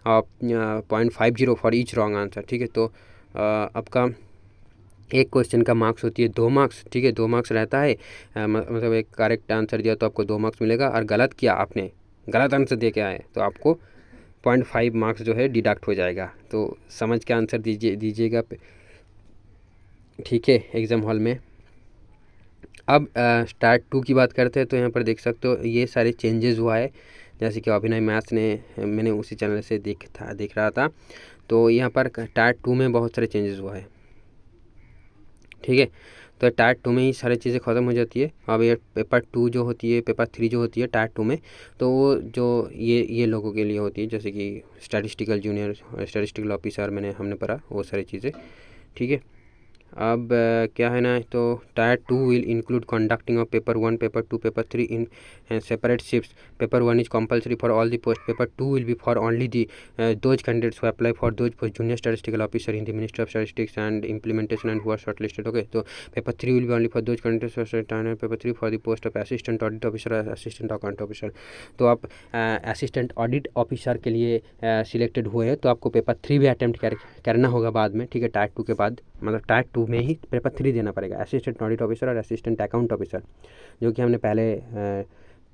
of 0.50 for each wrong answer. ठीक है, तो आपका एक question का marks होती है 2 marks. ठीक है, 2 मार्क्स रहता है। मतलब एक करेक्ट आंसर दिया तो आपको 2 मार्क्स मिलेगा, और गलत किया, आपने गलत आंसर दे के आए तो आपको 0.5 मार्क्स जो है डिडक्ट हो जाएगा। तो समझ के आंसर दीजिएगा। ठीक है, एग्ज़ाम हॉल में। अब टायर 2 की बात करते हैं, तो यहाँ पर देख सकते हो ये सारे चेंजेस हुआ है, जैसे कि अभिनय मैथ्स ने, मैंने उसी चैनल से देख रहा था, तो यहाँ पर टायर 2 में बहुत सारे चेंजेस हुआ है। ठीक है, तो टायर 2 में ही सारी चीज़ें ख़त्म हो जाती है। अब ये पेपर 2 जो होती है, पेपर 3 जो होती है टायर 2 में, तो वो जो ये लोगों के लिए होती है, जैसे कि स्टैटिस्टिकल जूनियर, स्टैटिस्टिकल ऑफिसर, हमने पढ़ा वो सारी चीज़ें। ठीक है, अब क्या है ना, तो tier 2 will include conducting of paper 1, paper 2, paper 3 in separate shifts. Paper 1 is compulsory for all the post. Paper 2 will be for only the those candidates who apply for those post junior statistical officer in the ministry of statistics and implementation and who are shortlisted. Okay, तो paper 3 will be only for those candidates and paper 3 for the post of assistant audit officer, assistant account officer. तो आप assistant audit officer के लिए selected हुए हैं तो आपको paper 3 भी अटैम्प्ट करना होगा बाद में, ठीक है, टायर 2 के बाद, मतलब टायर 2 में ही पेपर 3 देना पड़ेगा. असिस्टेंट ऑडिट ऑफिसर और असिस्टेंट अकाउंट ऑफिसर, जो कि हमने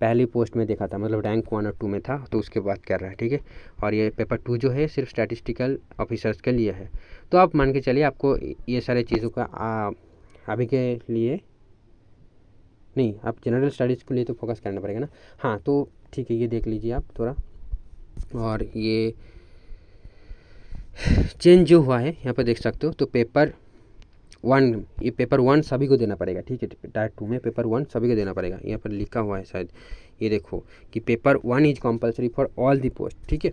पहली पोस्ट में देखा था, मतलब रैंक 1 और 2 में था, तो उसके बाद कर रहा है, ठीक है. और ये पेपर 2 जो है सिर्फ स्टैटिस्टिकल ऑफिसर्स के लिए है. तो आप मान के चलिए आपको ये सारे चीज़ों का अभी के लिए नहीं, आप जनरल स्टडीज़ के लिए तो फोकस करना पड़ेगा ना. हाँ, तो ठीक है, ये देख लीजिए आप थोड़ा. और ये चेंज जो हुआ है यहाँ पर देख सकते हो. तो पेपर 1, ये पेपर 1 सभी को देना पड़ेगा, ठीक है. टायर 2 में पेपर 1 सभी को देना पड़ेगा. यहाँ पर लिखा हुआ है शायद, ये देखो कि paper 1 is compulsory for all the post, ठीक है.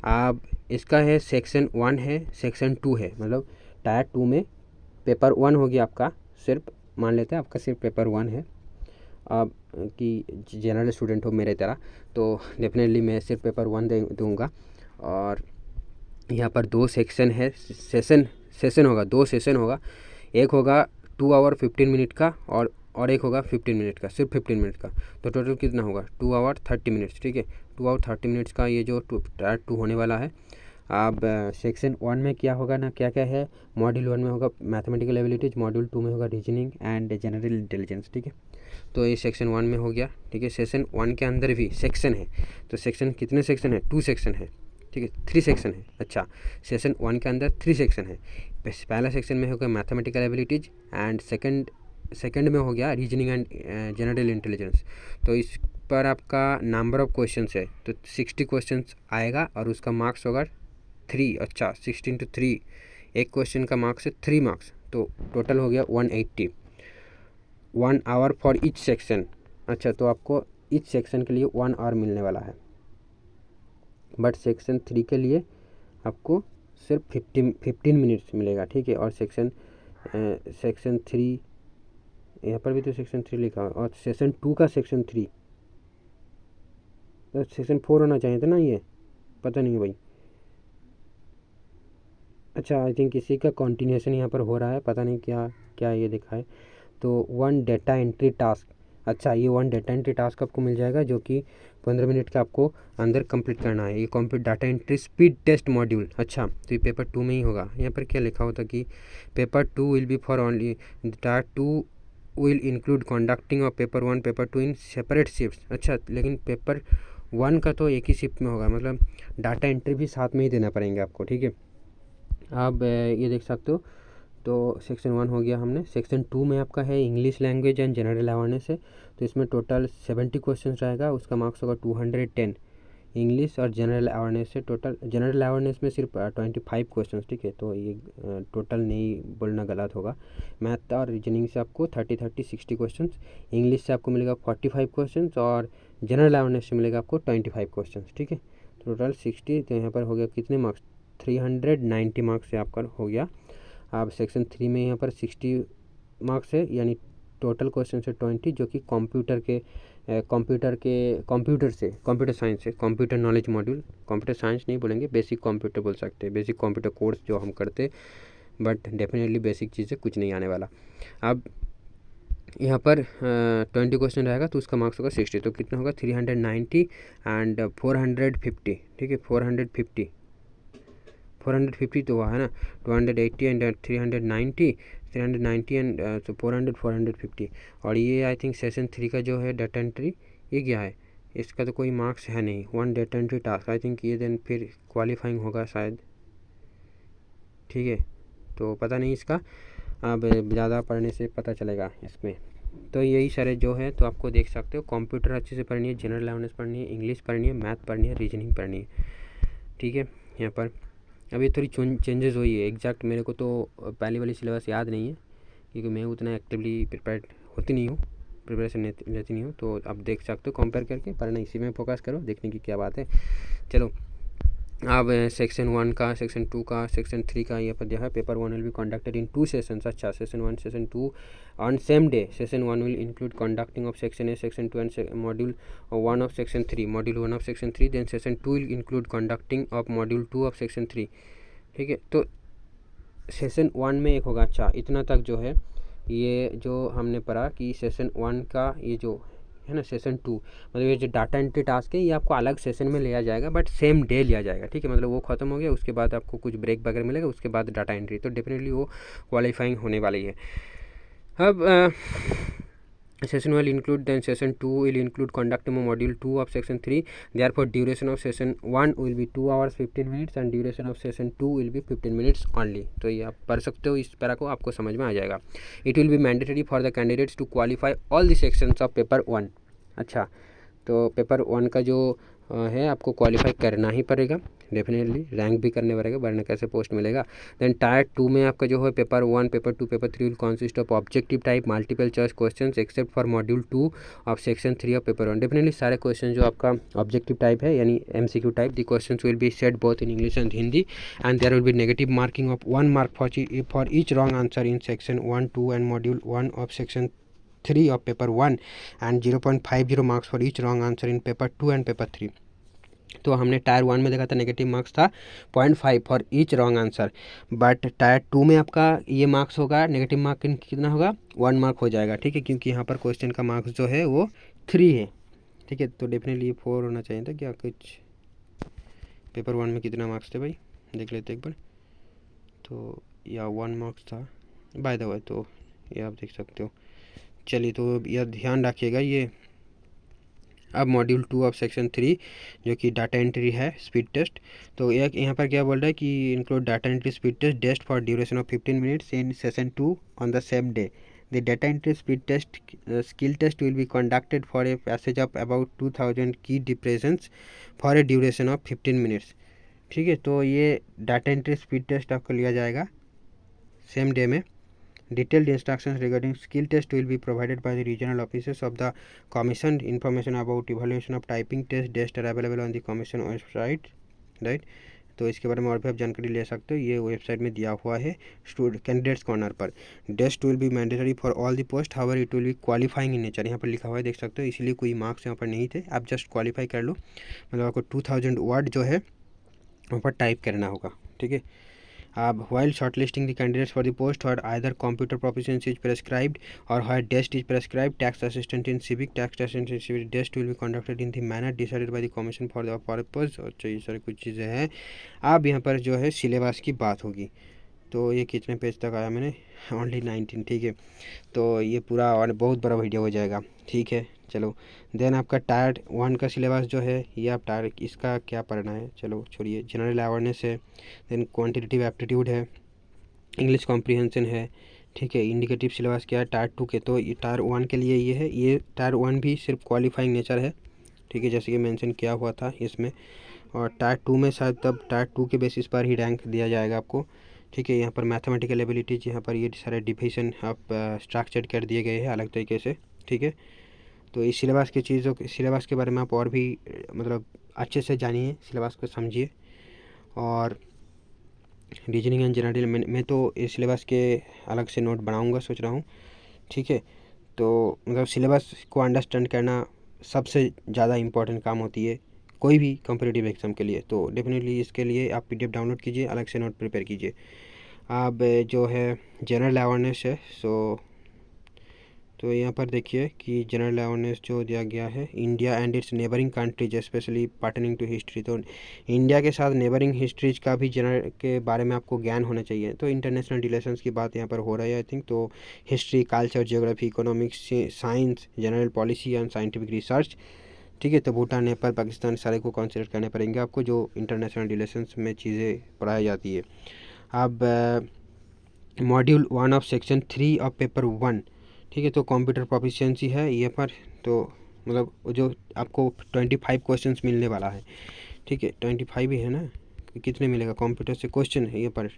अब इसका है सेक्शन 1 है, सेक्शन 2 है, मतलब टायर 2 में पेपर 1 हो गया आपका, सिर्फ मान लेते हैं आपका सिर्फ पेपर 1 है. अब कि जनरल स्टूडेंट हो मेरे तरह, तो डेफिनेटली मैं सिर्फ पेपर 1 दूँगा. और यहाँ पर 2 सेक्शन है, सेशन होगा, 2 सेशन होगा. एक होगा 2 आवर 15 मिनट का और एक होगा 15 मिनट का, सिर्फ 15 मिनट का. तो टोटल कितना होगा, 2 आवर 30 मिनट्स, ठीक है. 2 आवर 30 मिनट्स का ये जो टायर 2 होने वाला है. अब सेक्शन 1 में क्या होगा ना, क्या क्या है, मॉड्यूल 1 में होगा मैथमेटिकल एबिलिटीज, मॉड्यूल 2 में होगा रीजनिंग एंड जनरल इंटेलिजेंस, ठीक है. तो ये सेक्शन 1 में हो गया, ठीक है. सेक्शन 1 के अंदर भी सेक्शन है, तो सेक्शन कितने सेक्शन है, 2 सेक्शन है, ठीक है, 3 सेक्शन है. अच्छा, सेक्शन 1 के अंदर 3 सेक्शन है. पहला सेक्शन में होगा मैथमेटिकल एबिलिटीज एंड सेकंड में हो गया रीजनिंग एंड जनरल इंटेलिजेंस. तो इस पर आपका नंबर ऑफ क्वेश्चंस है, तो 60 क्वेश्चंस आएगा और उसका मार्क्स होगा 3. अच्छा, 16 to 3, एक क्वेश्चन का मार्क्स है 3 मार्क्स, तो टोटल हो गया 180. 1 आवर फॉर ईच सेक्शन. अच्छा, तो आपको ईच सेक्शन के लिए 1 आवर मिलने वाला है. बट सेक्शन 3 के लिए आपको सिर्फ 15 मिनट्स मिलेगा, ठीक है. और सेक्शन 3, यहाँ पर भी तो सेक्शन 3 लिखा है. और सेक्शन 2 का सेक्शन 3, तो सेक्शन 4 होना चाहिए था ना, ये पता नहीं है भाई. अच्छा, आई थिंक इसी का कंटिन्यूएशन यहाँ पर हो रहा है, पता नहीं क्या क्या ये दिखा है. तो 1 डेटा एंट्री टास्क. अच्छा, ये 1 डेटा एंट्री टास्क आपको मिल जाएगा, जो कि 15 मिनट का आपको अंदर कंप्लीट करना है. ये complete data entry speed test module. अच्छा, तो ये पेपर 2 में ही होगा. यहाँ पर क्या लिखा होता कि paper 2 will be for only tyre 2 will include conducting of paper 1, paper 2 in separate shifts. अच्छा, लेकिन पेपर 1 का तो एक ही शिफ्ट में होगा, मतलब डाटा एंट्री भी साथ में ही देना पड़ेंगे आपको, ठीक है. आप ये देख सकते हो. तो सेक्शन 1 हो गया हमने. सेक्शन 2 में आपका है English language and general awareness है, तो इसमें टोटल 70 क्वेश्चन रहेगा, उसका मार्क्स होगा 210. इंग्लिश और जनरल अवेयरनेस से टोटल, जनरल अवेयरनेस में सिर्फ 25 क्वेश्चन, ठीक है. तो ये टोटल नहीं बोलना गलत होगा. मैथ और रीजनिंग से आपको 30-60 क्वेश्चन, इंग्लिश से आपको मिलेगा 45 क्वेश्चन और जनरल अवेयरनेस से मिलेगा आपको 25 क्वेश्चन, ठीक है. टोटल 60. तो यहाँ पर हो गया कितने मार्क्स, 390 मार्क्स से आपका हो गया. अब सेक्शन 3 में यहाँ पर 60 मार्क्स है, यानी टोटल क्वेश्चन से 20, जो कि कंप्यूटर साइंस से, computer knowledge module. Computer science नहीं बोलेंगे, बेसिक कंप्यूटर बोल सकते हैं, बेसिक कंप्यूटर कोर्स जो हम करते, बट डेफिनेटली बेसिक चीज़ें कुछ नहीं आने वाला. अब यहाँ पर 20 क्वेश्चन रहेगा, तो उसका मार्क्स होगा 60. तो कितना होगा, 390 एंड 450, ठीक है. 450 तो हुआ है ना. 280 एंड 390 एंड तो 450. और ये आई थिंक सेशन 3 का जो है डाटा एंट्री, ये क्या है, इसका तो कोई मार्क्स है नहीं. 1 data entry task, I think ये देन फिर क्वालिफाइंग होगा शायद, ठीक है. तो पता नहीं इसका, अब ज़्यादा पढ़ने से पता चलेगा इसमें. तो यही सारे जो है, तो आपको देख सकते हो, कंप्यूटर अच्छे से पढ़नी है, जनरल अवेयरनेस पढ़नी है, इंग्लिश पढ़नी है, मैथ पढ़नी है, रीजनिंग पढ़नी है, ठीक है. यहाँ पर अभी थोड़ी चेंजेस हुई है. एग्जैक्ट मेरे को तो पहली वाली सिलेबस याद नहीं है, क्योंकि मैं उतना एक्टिवली प्रिपेयर होती नहीं हूँ, प्रिपरेशन लेती नहीं हूँ. तो आप देख सकते हो कंपेयर करके, पर नहीं, इसी में फोकस करो, देखने की क्या बात है. चलो, अब सेक्शन 1 का, सेक्शन 2 का, सेक्शन 3 का ये पर दिया है। Paper 1 will be conducted in 2 sessions. अच्छा, session 1 session 2 on same day. Session 1 will include conducting of section A, section 2 and module 1 of section 3, module 1 of section 3। Then session 2 will include conducting of module 2 of section 3। ठीक है, तो session 1 में एक होगा। अच्छा, इतना तक जो है ये जो हमने पढ़ा कि सेशन 1 का ये जो है ना, सेशन 2 मतलब ये जो डाटा एंट्री टास्क है ये आपको अलग सेशन में लिया जाएगा, बट सेम डे लिया जाएगा। ठीक है, मतलब वो खत्म हो गया, उसके बाद आपको कुछ ब्रेक वगैरह मिलेगा, उसके बाद डाटा एंट्री, तो डेफिनेटली वो क्वालिफाइंग होने वाली है। अब session will include, then session 2 will include conducting module 2 of section 3. Therefore duration of session 1 will be 2 hours 15 minutes and duration of session 2 will be 15 minutes only. तो ये आप पढ़ सकते हो, इस पैरा को आपको समझ में आ जाएगा। It will be mandatory for the candidates to qualify all the sections of paper 1. अच्छा, तो पेपर 1 का जो है आपको क्वालिफाई करना ही पड़ेगा डेफिनेटली, रैंक भी करने पड़ेगा, वरना कैसे पोस्ट मिलेगा। देन टायर 2 में आपका जो है paper 1, paper 2, paper 3 will consist of objective type multiple choice questions except for module 2 of section 3 of paper 1। Definitely सारे क्वेश्चन जो आपका ऑब्जेक्टिव टाइप है यानी MCQ type, the questions will be set both in English and Hindi and there will be negative marking of 1 mark for each wrong answer in section 1, 2 and module 1 of section 3 of paper 1 and 0.50 marks for each wrong answer in paper 2 and paper 3। तो हमने tyre 1 में देखा था negative marks था 0.5 for each wrong answer, but tyre 2 में आपका ये marks होगा, नेगेटिव मार्क कितना होगा, 1 मार्क हो जाएगा। ठीक है, क्योंकि यहाँ पर क्वेश्चन का मार्क्स जो है वो 3 है। ठीक है, तो डेफिनेटली 4 होना चाहिए था क्या कुछ। पेपर 1 में कितना मार्क्स थे भाई, देख लेते एक बार। तो या 1 मार्क्स था बाय द वे, तो ये आप देख सकते हो। चलिए, तो यह ध्यान रखिएगा ये। अब मॉड्यूल 2 ऑफ सेक्शन 3 जो कि डाटा एंट्री है, स्पीड टेस्ट, तो एक यहाँ पर क्या बोल रहा है कि include data entry speed test for duration of 15 minutes in session 2 on the same day. The data entry speed test skill test will be conducted for a passage of about 2000 key depressions for a duration of 15 minutes. ठीक है, तो ये data entry speed test आपको लिया जाएगा same day में। Detailed instructions regarding skill test will be provided by the regional offices of the commission. Information about evaluation of typing test are available on the commission website, right? तो इसके बारे में और भी आप जानकारी ले सकते हो, ये वेबसाइट में दिया हुआ है कैंडिडेट्स कॉर्नर पर। Test will be mandatory for all the post, however it will be qualifying in nature, यहाँ पर लिखा हुआ है, देख सकते हो, इसीलिए कोई मार्क्स यहाँ पर नहीं थे, आप जस्ट क्वालिफाई कर लो। मतलब आपको 2000 वर्ड जो है वहाँ पर टाइप करना होगा। ठीक है, while shortlisting the candidates for the post where either computer proficiency is prescribed or where test is prescribed, tax assistant in civic test will be conducted in the manner decided by the commission for the purpose। अच्छा, ये सारी कुछ चीज़ें हैं। अब यहाँ पर जो है सिलेबस की बात होगी। तो ये कितने पेज तक आया मैंने, ओनली 19। ठीक है, तो ये पूरा और बहुत बड़ा वीडियो हो जाएगा। ठीक है, चलो। देन आपका टायर 1 का सिलेबस जो है ये आप टायर इसका क्या पढ़ना है, चलो छोड़िए। जनरल अवेयरनेस है, देन क्वांटिटेटिव एप्टीट्यूड है, इंग्लिश कॉम्प्रीहेंशन है। ठीक है, इंडिकेटिव सिलेबस क्या है टायर 2 के, तो ये टायर 1 के लिए ये है। ये टायर 1 भी सिर्फ क्वालिफाइंग नेचर है। ठीक है, जैसे कि मेंशन किया हुआ था इसमें। और टायर 2 में शायद तब टायर 2 के बेसिस पर ही रैंक दिया जाएगा आपको। ठीक है, यहाँ पर मैथमेटिकल एबिलिटीज, यहाँ पर ये सारे डिफिनेशन आप स्ट्रक्चर्ड कर दिए गए हैं अलग तरीके से। ठीक है, तो इस सिलेबस की चीज़ों सिलेबस के बारे में आप और भी मतलब अच्छे से जानिए, सिलेबस को समझिए। और रीजनिंग एंड जनरल मैं तो इस सिलेबस के अलग से नोट बनाऊंगा, सोच रहा हूँ। ठीक है, तो मतलब सिलेबस को अंडरस्टैंड करना सबसे ज़्यादा इम्पोर्टेंट काम होती है कोई भी कॉम्पिटिटिव एग्ज़ाम के लिए। तो डेफिनेटली इसके लिए आप PDF डाउनलोड कीजिए, अलग से नोट प्रिपेयर कीजिए। अब जो है जनरल अवेयरनेस है, तो यहाँ पर देखिए कि जनरल अवेयरनेस जो दिया गया है, India and its neighbouring countries specially pertaining to history. तो इंडिया के साथ नेबरिंग हिस्ट्रीज का भी जनरल के बारे में आपको ज्ञान होना चाहिए। तो इंटरनेशनल रिलेशंस की बात यहाँ पर हो रही है आई थिंक। तो history, culture, geography, economics, science, general policy and scientific research. ठीक है, तो भूटान, नेपाल, पाकिस्तान सारे को कंसिडर करने पड़ेंगे आपको, जो इंटरनेशनल रिलेशंस में चीज़ें पढ़ाई जाती है। अब module 1 of section 3 of paper 1। ठीक है, तो कंप्यूटर प्रोफिशिएंसी है ये पर, तो मतलब जो आपको 25 क्वेश्चंस मिलने वाला है। ठीक है, 25 ही है ना, कितने मिलेगा कंप्यूटर से क्वेश्चन है ये पर,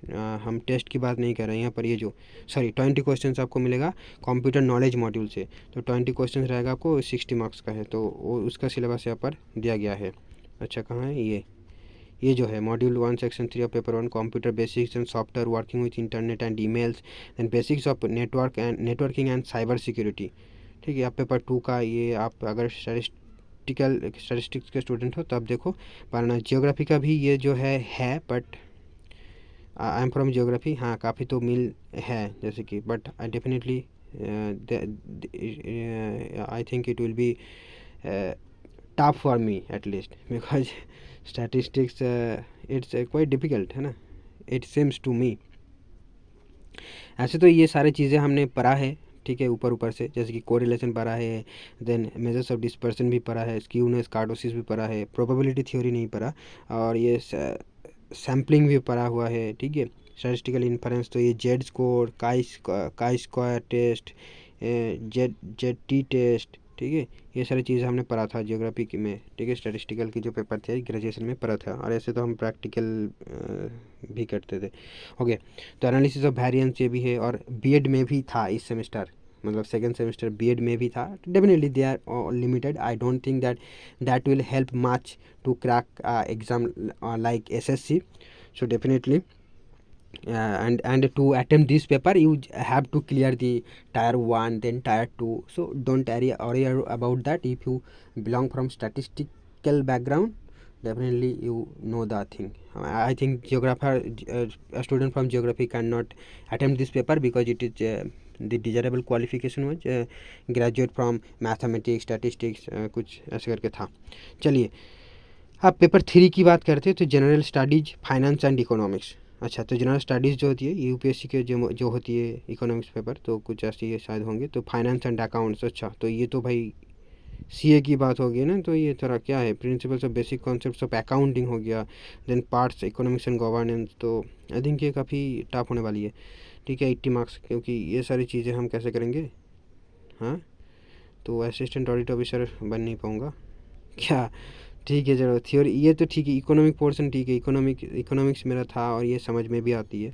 हम टेस्ट की बात नहीं कर रहे हैं यहाँ पर। ये जो 20 क्वेश्चंस आपको मिलेगा कंप्यूटर नॉलेज मॉड्यूल से। तो 20 क्वेश्चंस रहेगा आपको, 60 मार्क्स का है। तो वो उसका सिलेबस यहाँ पर दिया गया है। अच्छा, कहाँ है ये ये जो है module 1 section 3 of paper 1 computer basics and software working with internet and emails, then basics of networking and cyber security. ठीक है, आप पेपर 2 का ये आप अगर स्टैटिस्टिक्स के स्टूडेंट हो तब देखो पढ़ना। जियोग्राफी का भी ये जो है but I am from geography, हाँ काफ़ी तो मिल है जैसे कि, but I definitely I think it will be tough for me at least because statistics it's quite difficult है ना, इट सीम्स टू मी। ऐसे तो ये सारी चीज़ें हमने पढ़ा है, ठीक है, ऊपर ऊपर से, जैसे कि कोरिलेशन पढ़ा है, देन मेजर्स ऑफ डिस्पर्सन भी पढ़ा है, स्क्यूनेस कार्डोसिस भी पढ़ा है, प्रोबेबिलिटी थ्योरी नहीं पढ़ा, और ये सैम्पलिंग भी पढ़ा हुआ है, ठीक है, स्टैटिस्टिकल इन्फरेंस, तो ये Z score, chi square test, Z Z T test, ठीक है, ये सारी चीज़ें हमने पढ़ा था जियोग्राफी की में, ठीक है, स्टैटिस्टिकल की जो पेपर थे ग्रेजुएशन में पढ़ा था, और ऐसे तो हम प्रैक्टिकल भी करते थे। ओके, तो एनालिसिस ऑफ वेरिएंस ये भी है, और बीएड में भी था इस सेमेस्टर, मतलब सेकेंड सेमेस्टर बीएड में भी था। Definitely they are limited, I don't think that will help much to crack exam like SSC, so definitely and to attempt this paper you have to clear the tier 1 then tier 2, so don't worry about that. If you belong from statistical background, definitely you know the thing. I think a student from geography cannot attempt this paper because it is the desirable qualification was graduate from mathematics statistics कुछ ऐसे करके था। चलिए अब paper 3 की बात करते हैं, तो general studies, finance and economics. अच्छा, तो जनरल स्टडीज़ जो होती है यूपीएससी के जो होती है इकोनॉमिक्स पेपर, तो कुछ ऐसे ये शायद होंगे, तो फाइनेंस एंड अकाउंट्स। अच्छा, तो ये तो भाई सीए की बात होगी ना, तो ये थोड़ा क्या है, principles of basic concepts of accounting हो गया, then parts economics and governance, तो आई थिंक ये काफ़ी टफ होने वाली है, ठीक है, 80 मार्क्स, क्योंकि ये सारी चीज़ें हम कैसे करेंगे, हाँ, तो असिस्टेंट ऑडिट ऑफिसर बन नहीं पाऊँगा क्या, ठीक है चलो, थ्योरी ये तो ठीक है, इकोनॉमिक पोर्शन ठीक है, इकोनॉमिक्स मेरा था और ये समझ में भी आती है,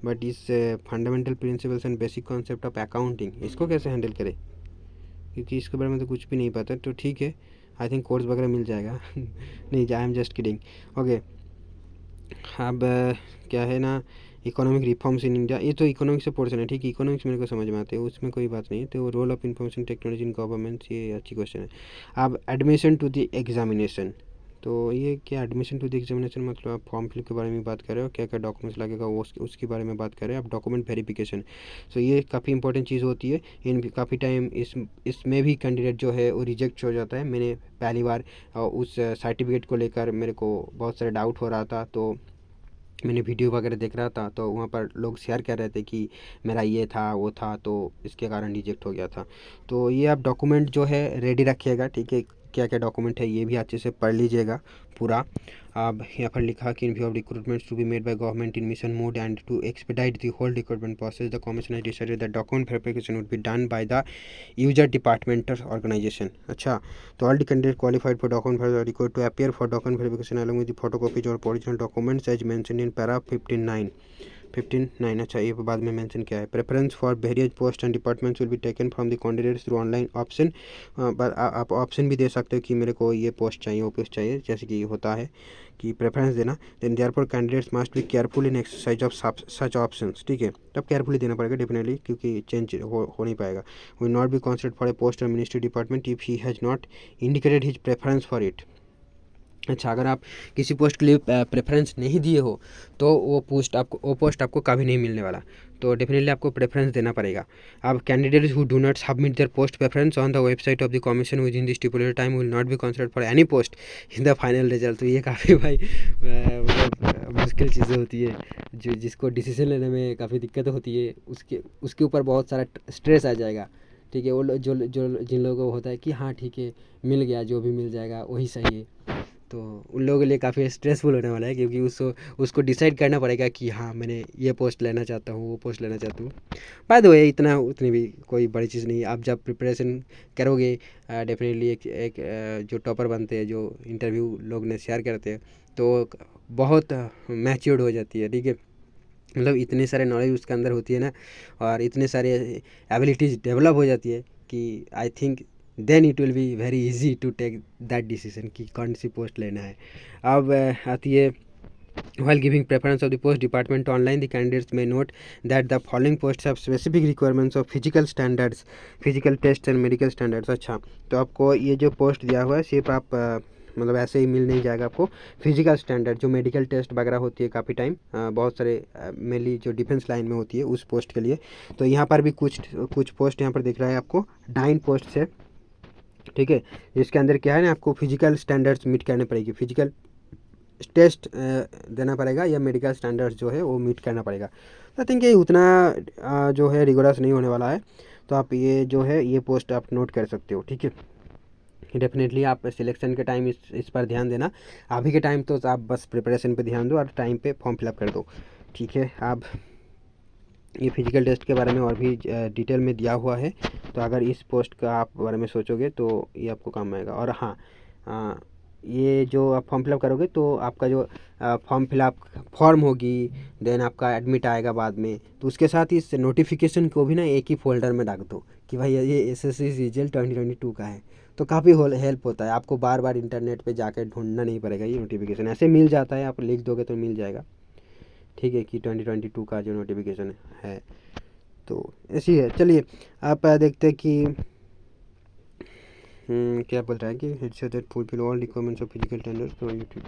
बट इस fundamental principles and basic concept of accounting इसको कैसे हैंडल करें, क्योंकि इसके बारे में तो कुछ भी नहीं पता, तो ठीक है, आई थिंक कोर्स वगैरह मिल जाएगा नहीं, आई एम जस्ट किडिंग। ओके, अब क्या है ना, इकोनॉमिक रिफॉर्म्स इन इंडिया, ये तो इकोनॉमिक्स से पोर्शन है, ठीक है, इकोनॉमिक्स मेरे को समझ में आते हैं, उसमें कोई बात नहीं है, तो role of information technology in government, ये अच्छी क्वेश्चन है। अब एडमिशन टू द एग्जामिनेशन, तो ये क्या एडमिशन टू द एग्जामिनेशन, मतलब आप फॉर्म फिल के बारे में बात कर रहे हो, क्या क्या डॉक्यूमेंट्स लगेगा वो उसके बारे में बात कर रहे हैं आप, डॉक्यूमेंट वेरिफिकेशन, सो ये काफ़ी इंपॉर्टेंट चीज़ होती है, इन काफ़ी टाइम इसमें भी कैंडिडेट जो है वो रिजेक्ट हो जाता है। मैंने पहली बार उस सर्टिफिकेट को लेकर मेरे को बहुत सारे डाउट हो रहा था, तो मैंने वीडियो वगैरह देख रहा था, तो वहाँ पर लोग शेयर कर रहे थे कि मेरा ये था वो था, तो इसके कारण रिजेक्ट हो गया था। तो ये आप डॉक्यूमेंट जो है रेडी रखिएगा, ठीक है, क्या क्या डॉक्यूमेंट है ये भी अच्छे से पढ़ लीजिएगा पूरा। अब यहाँ पर लिखा कि in view of recruitments to be made by government in mission mode and to expedite the whole recruitment process, the commission has decided that document verification would be done by the user departmental organisation. अच्छा, तो all the candidate qualified for document are required to appear for document verification along with the photocopies और original documents as mentioned in para 59। अच्छा, ये बाद में mention किया है, preference for various post and departments will be taken from the candidates through online option. आप option भी दे सकते हो कि मेरे को ये पोस्ट चाहिए वो पोस्ट चाहिए, जैसे कि होता है कि प्रेफरेंस देना, then therefore candidates must be careful in exercise of such options, ठीक है, तब केयरफुली देना पड़ेगा डेफिनेटली, क्योंकि चेंज हो नहीं पाएगा। Will not be considered for a post और ministry department if he has not indicated his preference for it. अच्छा, अगर आप किसी पोस्ट के लिए प्रेफरेंस नहीं दिए हो तो वो पोस्ट आपको कभी नहीं मिलने वाला, तो डेफिनेटली आपको प्रेफरेंस देना पड़ेगा। अब candidates who do not submit there post preference on the website of the commission with in the stipulated time will not be considered for any post in the final result. तो ये काफ़ी भाई मतलब मुश्किल चीज़ें होती है, जिसको डिसीजन लेने में काफ़ी दिक्कत होती है, उसके ऊपर बहुत सारा स्ट्रेस आ जाएगा, ठीक है, वो जो जिन लोगों को होता है कि हाँ ठीक है मिल गया, जो भी मिल जाएगा वही सही है, तो उन लोगों के लिए काफ़ी स्ट्रेसफुल होने वाला है, क्योंकि उसको डिसाइड करना पड़ेगा कि हाँ मैंने ये पोस्ट लेना चाहता हूँ वो पोस्ट लेना चाहता हूँ। बाय द वे उतनी भी कोई बड़ी चीज़ नहीं, आप जब प्रिपरेशन करोगे डेफिनेटली एक जो टॉपर बनते हैं, जो इंटरव्यू लोग ने शेयर करते हैं, तो बहुत मैच्योर्ड हो जाती है, ठीक है, मतलब इतने सारे नॉलेज उसके अंदर होती है ना, और इतने सारे एबिलिटीज़ डेवलप हो जाती है कि I think then it will be very easy to take that decision कि कौन सी पोस्ट लेना है। अब आती है while giving preference of the post department online, the candidates may note that the following posts have specific requirements of physical standards, physical tests and medical standards। अच्छा, तो आपको ये जो पोस्ट दिया हुआ है सिर्फ आप मतलब ऐसे ही मिल नहीं जाएगा आपको। फिजिकल स्टैंडर्ड जो मेडिकल टेस्ट वगैरह होती है काफ़ी टाइम बहुत सारे मेनली जो डिफेंस लाइन में होती है उस पोस्ट के लिए। तो यहाँ पर भी कुछ पोस्ट यहाँ पर दिख रहा है आपको 9 पोस्ट है, ठीक है। इसके अंदर क्या है ना, आपको फिजिकल स्टैंडर्ड्स मीट करने पड़ेगी, फिजिकल टेस्ट देना पड़ेगा या मेडिकल स्टैंडर्ड्स जो है वो मीट करना पड़ेगा। तो आई थिंक ये उतना जो है रिगोरस नहीं होने वाला है। तो आप ये जो है ये पोस्ट आप नोट कर सकते हो, ठीक है। डेफिनेटली आप सिलेक्शन के टाइम इस पर ध्यान देना। अभी के टाइम तो आप बस प्रिपरेशन पे ध्यान दो और टाइम पे फॉर्म फिलअप कर दो, ठीक है। आप ये फिजिकल टेस्ट के बारे में और भी डिटेल में दिया हुआ है, तो अगर इस पोस्ट का आप बारे में सोचोगे तो ये आपको काम आएगा। और हाँ, ये जो आप फॉर्म फिलअप करोगे तो आपका जो फॉर्म फिलअप फॉर्म होगी, देन आपका एडमिट आएगा बाद में, तो उसके साथ इस नोटिफिकेशन को भी ना एक ही फोल्डर में डाल दो कि भाई ये एसएससी रिजल्ट 2022 का है। तो काफ़ी हेल्प होता है, आपको बार बार इंटरनेट पे जाकर ढूंढना नहीं पड़ेगा, ये नोटिफिकेशन ऐसे मिल जाता है, आप लिख दोगे तो मिल जाएगा, ठीक है, कि 2022 का जो नोटिफिकेशन है। तो ऐसी है। चलिए आप देखते हैं कि क्या बोल रहा है कि it's that fulfil all requirements of physical standards for YouTube.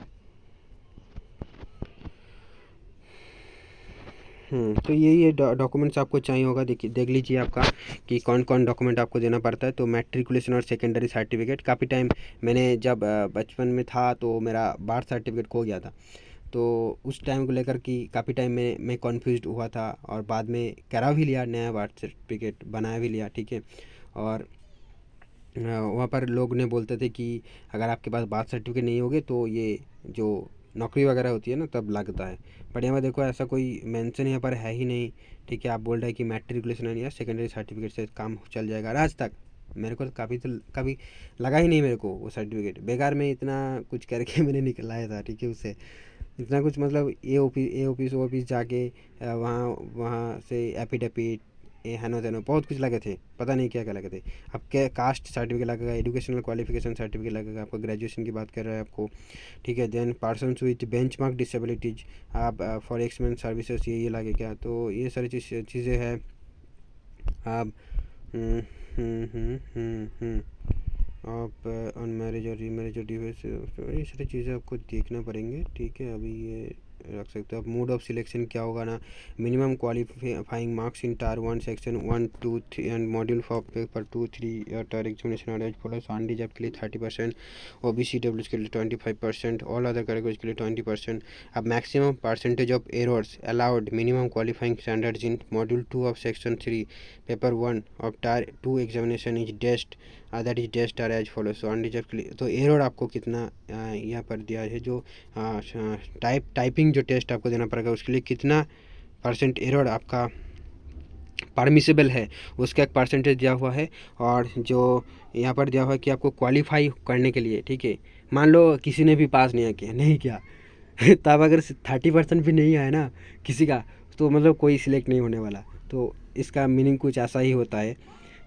तो ये डॉक्यूमेंट्स आपको चाहिए होगा, देख लीजिए आपका कि कौन कौन डॉक्यूमेंट आपको देना पड़ता है। तो मैट्रिकुलेशन और सेकेंडरी सर्टिफिकेट, काफ़ी टाइम मैंने जब बचपन में था तो मेरा बर्थ सर्टिफिकेट खो गया था, तो उस टाइम को लेकर कि काफ़ी टाइम में मैं कन्फ्यूज हुआ था और बाद में करा भी लिया, नया बर्थ सर्टिफिकेट बनाया भी लिया, ठीक है। और वहाँ पर लोग ने बोलते थे कि अगर आपके पास बर्थ सर्टिफिकेट नहीं होगे तो ये जो नौकरी वगैरह होती है ना तब लगता है, बट यहाँ पर देखो ऐसा कोई मेंशन यहाँ पर है ही नहीं, ठीक है। आप बोल रहे हैं कि मैट्रिकुलेशन या सेकेंडरी सर्टिफिकेट से काम चल जाएगा। और आज तक मेरे को कभी लगा ही नहीं मेरे को वो सर्टिफिकेट, बेकार में इतना कुछ करके मैंने निकलाया था, ठीक है। उससे इतना कुछ मतलब ए ऑफिस जाके वहाँ वहाँ से एफिडेविट ये हेनो तेनो बहुत कुछ लगे थे, पता नहीं क्या क्या लगे थे। आपके कास्ट सर्टिफिकेट लगेगा, एजुकेशनल क्वालिफिकेशन सर्टिफिकेट लगेगा, आपको ग्रेजुएशन की बात कर रहा है आपको, ठीक है। Then person with benchmark disabilities, आप फॉर एक्समेंट सर्विसेज ये लगेगा। तो ये सारी चीज़ें हैं। आप आप अनमैरिज और रीमैरिज और डिवोर्स, तो ये सारी चीज़ें आपको देखना पड़ेंगे, ठीक है। अभी ये रख सकते हो आप। मोड ऑफ सिलेक्शन क्या होगा ना, minimum qualifying marks in tier 1 section 1 2 3 and module for paper 2 3 tyre examination और एज फॉलोस। अनरिजर्व के लिए 30%, ओबीसी डब्ल्यूज के लिए 25%, ऑल अदर कैटेगरीज के लिए 20%। अब maximum percentage of errors allowed minimum qualifying standards in module 2 of section 3 paper 1 of tier 2 examination is डेस्ट that is डेस्ट are as follow. So unreserve के लिए तो एरर आपको कितना यहाँ पर दिया है, जो टाइपिंग जो टेस्ट आपको देना पड़ेगा उसके लिए कितना परसेंट एरर आपका परमिसेबल है, उसका एक परसेंटेज दिया हुआ है। और जो यहाँ पर दिया हुआ है कि आपको क्वालिफाई करने के लिए, ठीक है, मान लो किसी ने भी पास नहीं किया तब अगर 30% भी नहीं आया ना किसी का, तो मतलब कोई सिलेक्ट नहीं होने वाला। तो इसका मीनिंग कुछ ऐसा ही होता है।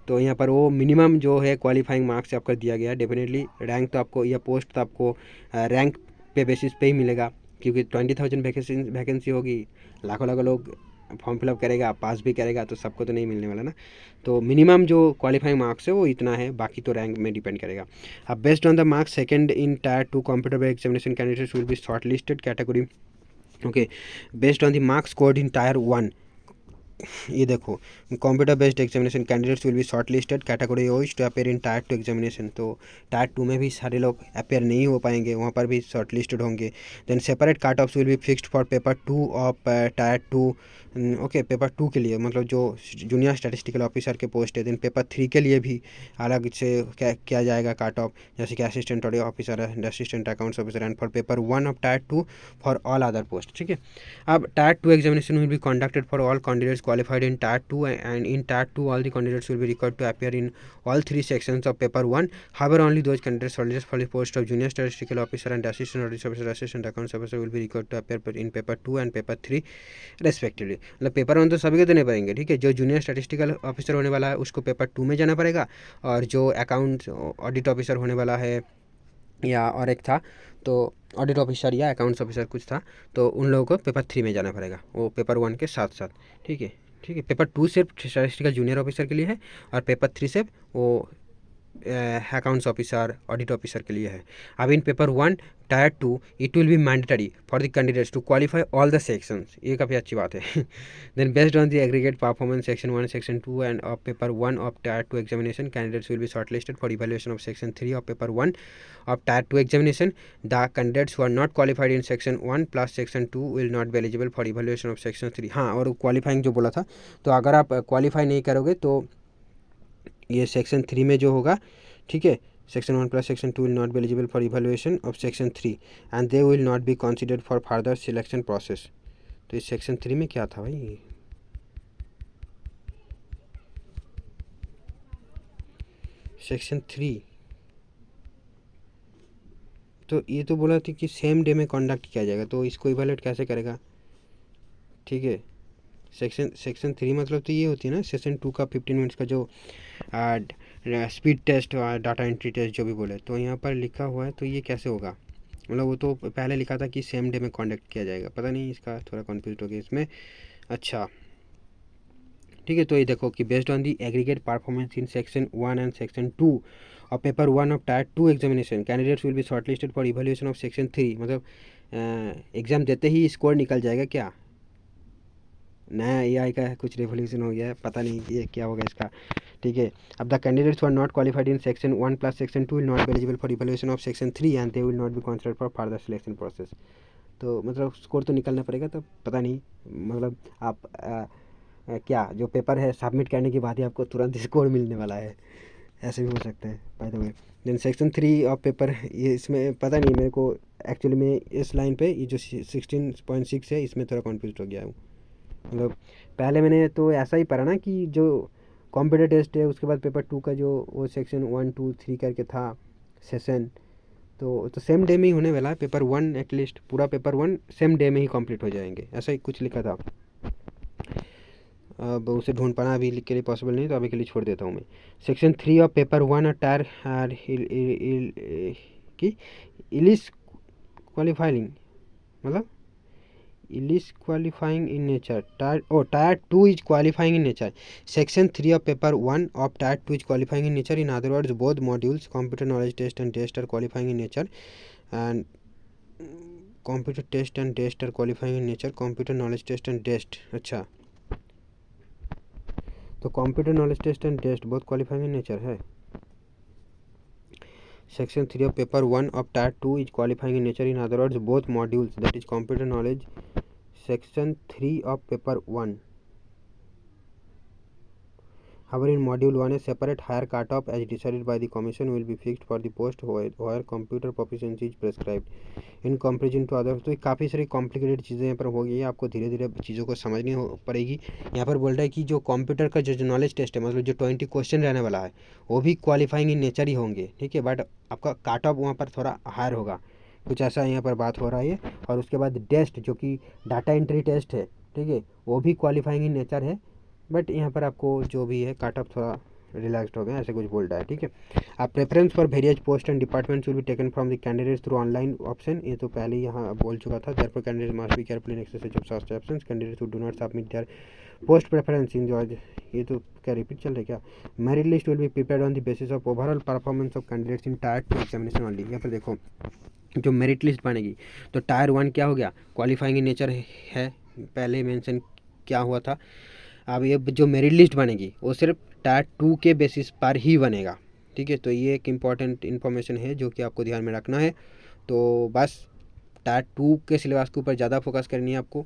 तो यहाँ पर वो मिनिमम जो है क्वालिफाइंग मार्क्स आपका दिया गया है। डेफिनेटली रैंक तो आपको या पोस्ट तो आपको रैंक पे बेसिस पे ही मिलेगा, क्योंकि 20,000 वैकेंसी होगी, लाखों लोग फॉर्म फिलअप करेगा, पास भी करेगा, तो सबको तो नहीं मिलने वाला ना। तो मिनिमम जो क्वालिफाइंग मार्क्स है वो इतना है, बाकी तो रैंक में डिपेंड करेगा। अब based on the marks second in tier 2 computer examination candidates will be short category, okay, based on the marks scored in tier 1। ये देखो, computer based examination candidates will be short category wise to appear in tier 2 examination. तो tier 2 में भी सारे लोग appear नहीं हो पाएंगे, वहाँ पर भी शॉर्ट लिस्टेड होंगे। देन सेपरेट काट offs will be fixed for paper 2 of tier 2, okay, paper 2 के लिए मतलब जो जूनियर स्टैटिस्टिकल ऑफिसर के पोस्ट है। देन पेपर 3 के लिए भी अलग से किया जाएगा काट ऑफ, जैसे कि assistant audio officer and assistant accounts officer, and for paper 1 of tier 2 for all other post, ठीक है। अब tyre 2 examination will be conducted for all candidates qualified in Tier 2, and in Tier 2 all the candidates will be required to appear in all 3 sections of paper 1. However, only those candidates shortlisted for the post of junior statistical officer and assistant audit officer, assistant accounts officer will be required to appear in paper 2 and paper 3 respectively. मतलब paper 1 तो सभी को देने पड़ेंगे, ठीक है। जो junior statistical officer होने वाला है उसको पेपर 2 में जाना पड़ेगा, और जो अकाउंट ऑडिट ऑफिसर होने वाला है, या और एक था तो ऑडिट ऑफिसर या अकाउंट्स ऑफिसर कुछ था, तो उन लोगों को पेपर 3 में जाना पड़ेगा, वो पेपर 1 के साथ साथ, ठीक है। ठीक है, पेपर 2 सिर्फ स्टैटिस्टिकल जूनियर ऑफिसर के लिए है, और पेपर 3 सिर्फ वो अकाउंट्स ऑफिसर ऑडिट ऑफिसर के लिए है। अब in paper 1 Tier 2 it will be mandatory for the candidates to qualify all the sections, ये काफ़ी अच्छी बात है। Then based on the aggregate performance section 1 section 2 and of paper 1 of Tier 2 examination, candidates will be shortlisted for evaluation of section 3 of paper 1 of Tier 2 examination. The candidates who are not qualified in section 1 plus section 2 will not be eligible for evaluation of section 3। हाँ, और qualifying जो बोला था, तो अगर आप qualify नहीं करोगे तो ये सेक्शन 3 में जो होगा, ठीक है, section 1 plus section 2 will not be eligible for evaluation of section 3 and they will not be considered for further selection process. तो इस सेक्शन 3 में क्या था भाई, सेक्शन 3 तो ये तो बोला था कि सेम डे में कंडक्ट किया जाएगा, तो इसको इवैल्यूएट कैसे करेगा, ठीक है। सेक्शन 3 मतलब तो ये होती है ना, सेक्शन 2 का 15 मिनट्स का जो स्पीड टेस्ट और डाटा एंट्री टेस्ट जो भी बोले, तो यहाँ पर लिखा हुआ है, तो ये कैसे होगा। मतलब वो तो पहले लिखा था कि सेम डे में कंडक्ट किया जाएगा, पता नहीं, इसका थोड़ा कन्फ्यूज हो गया इसमें। अच्छा, ठीक है, तो ये देखो कि based on the aggregate performance in section 1 and section 2 और paper 1 of Tier 2 examination, candidates will be shortlisted for evaluation of section 3। मतलब एग्ज़ाम देते ही स्कोर निकल जाएगा क्या। नया AI का कुछ रेवोल्यूशन हो गया है, पता नहीं ये क्या होगा इसका, ठीक है। अब the candidates who are not qualified in section 1 plus section 2 will not be eligible for evaluation of section 3 and they will not be considered for further selection process. तो मतलब स्कोर तो निकलना पड़ेगा, तो पता नहीं, मतलब आप क्या जो पेपर है सबमिट करने के बाद ही आपको तुरंत स्कोर मिलने वाला है, ऐसे भी हो सकता है by the way. Then section 3 of paper, ये इसमें पता नहीं मेरे को, एक्चुअली में इस लाइन पे ये जो 16.6 है इसमें थोड़ा कन्फ्यूज हो गया हूँ। मतलब पहले मैंने तो ऐसा ही पढ़ा ना कि जो कंप्यूटर टेस्ट है उसके बाद पेपर 2 का जो वो सेक्शन 1 2 3 करके था सेशन, तो सेम डे में ही होने वाला है। पेपर 1 एटलीस्ट पूरा पेपर 1 सेम डे में ही कंप्लीट हो जाएंगे, ऐसा ही कुछ लिखा था। अब उसे ढूंढ पाना अभी के लिए पॉसिबल नहीं, तो अभी के लिए छोड़ देता हूँ मैं। सेक्शन 3 ऑफ पेपर 1 और Tier की इलिस क्वालिफाइंग, मतलब इलिस qualifying in nature, Tier 2 is qualifying in nature. Section 3 of paper 1 of Tier 2 is qualifying in nature. In other words both modules computer knowledge test and test are qualifying in nature and computer test and test are qualifying in nature, computer knowledge test and test. अच्छा, तो computer knowledge test and test बहुत qualifying in nature है। Section 3 of paper 1 of Tier 2 is qualifying in nature. In other words both modules that is computer knowledge section 3 of paper 1। However, in module 1 a separate higher cutoff as decided by the commission will be fixed for the post where computer proficiency is prescribed in comparison to others। तो काफ़ी सारी complicated चीज़ें यहाँ पर होगी, आपको धीरे धीरे चीज़ों को समझनी पड़ेगी। यहाँ पर बोल रहा है कि जो कंप्यूटर का जो नॉलेज टेस्ट है, मतलब जो 20 क्वेश्चन रहने वाला है, वो भी क्वालिफाइंग इन नेचर ही होंगे, ठीक है। बट आपका काट ऑफ वहाँ पर थोड़ा हायर होगा, कुछ ऐसा यहाँ पर बात हो रहा है। और उसके बाद टेस्ट जो कि डाटा एंट्री टेस्ट है, ठीक है, वो भी क्वालिफाइंग इन नेचर है, बट यहाँ पर आपको जो भी है काट ऑफ थोड़ा रिलैक्सड हो गया, ऐसे कुछ बोल रहा है, ठीक है। आप preference for various post and departments will be taken from the candidates through online option, ये तो पहले ही यहाँ बोल चुका था। Therefore candidates must be careful in exercise of such options, candidates who do not submit there post preference in George, ये तो क्या रिपीट चल रहा है क्या। Merit list will be prepared on the basis of overall performance of candidates in Tier 2 examination only. यहाँ पर देखो जो मेरिट लिस्ट बनेगी, तो Tier 1 क्या हो गया, क्वालिफाइंग इन नेचर है, पहले मेंशन क्या हुआ था। अब ये जो मेरिट लिस्ट बनेगी वो सिर्फ Tier 2 के बेसिस पर ही बनेगा, ठीक है। तो ये एक इम्पॉर्टेंट इन्फॉर्मेशन है जो कि आपको ध्यान में रखना है। तो बस Tier 2 के सिलेबस के ऊपर ज़्यादा फोकस करनी है आपको,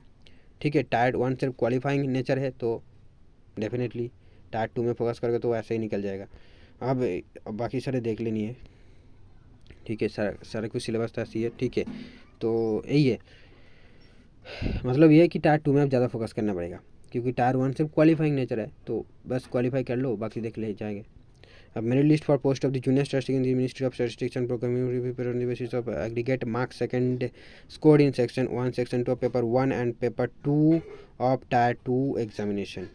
ठीक है। Tier 1 सिर्फ क्वालिफाइंग नेचर है, तो डेफिनेटली Tier 2 में फोकस करोगे तो ऐसे ही निकल जाएगा। अब बाकी सारे देख लेनी है, ठीक है। सारे कुछ सिलेबस तो ऐसी है, ठीक है। तो यही है, मतलब ये है कि Tier 2 में अब ज़्यादा फोकस करना पड़ेगा। क्योंकि टायर 1 सिर्फ क्वालिफाइंग नेचर है, तो बस क्वालिफाई कर लो, बाकी देख ले जाएंगे। अब merit list for post of the junior statistics in the ministry of statistics and programming prepared on the basis of aggregate marks second scored in section 1 section 2 paper 1 and paper 2 of tier 2 examination.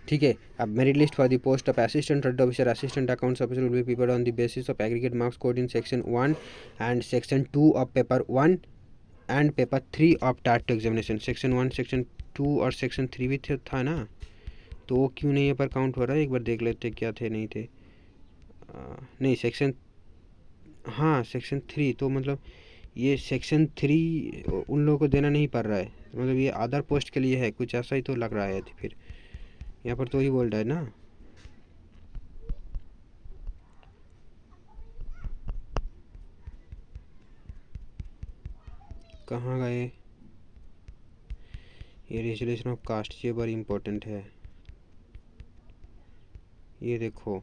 ठीक है। अब merit list for the post of assistant trade officer assistant accounts officer will be prepared on the basis of aggregate marks scored in section 1 and section 2 of paper 1 and paper 3 of tier 2 examination. Section 1 section 2 और section 3 भी था ना, तो वो क्यों नहीं यहाँ पर काउंट हो रहा है, एक बार देख लेते क्या थे नहीं थे। नहीं सेक्शन, हाँ सेक्शन 3, तो मतलब ये सेक्शन 3 उन लोगों को देना नहीं पड़ रहा है, मतलब ये अदर पोस्ट के लिए है, कुछ ऐसा ही तो लग रहा है। फिर यहाँ पर तो ही बोल रहा है ना, कहाँ गए ये रेजुलेशन ऑफ कास्ट, ये बड़ी इम्पोर्टेंट है। ये देखो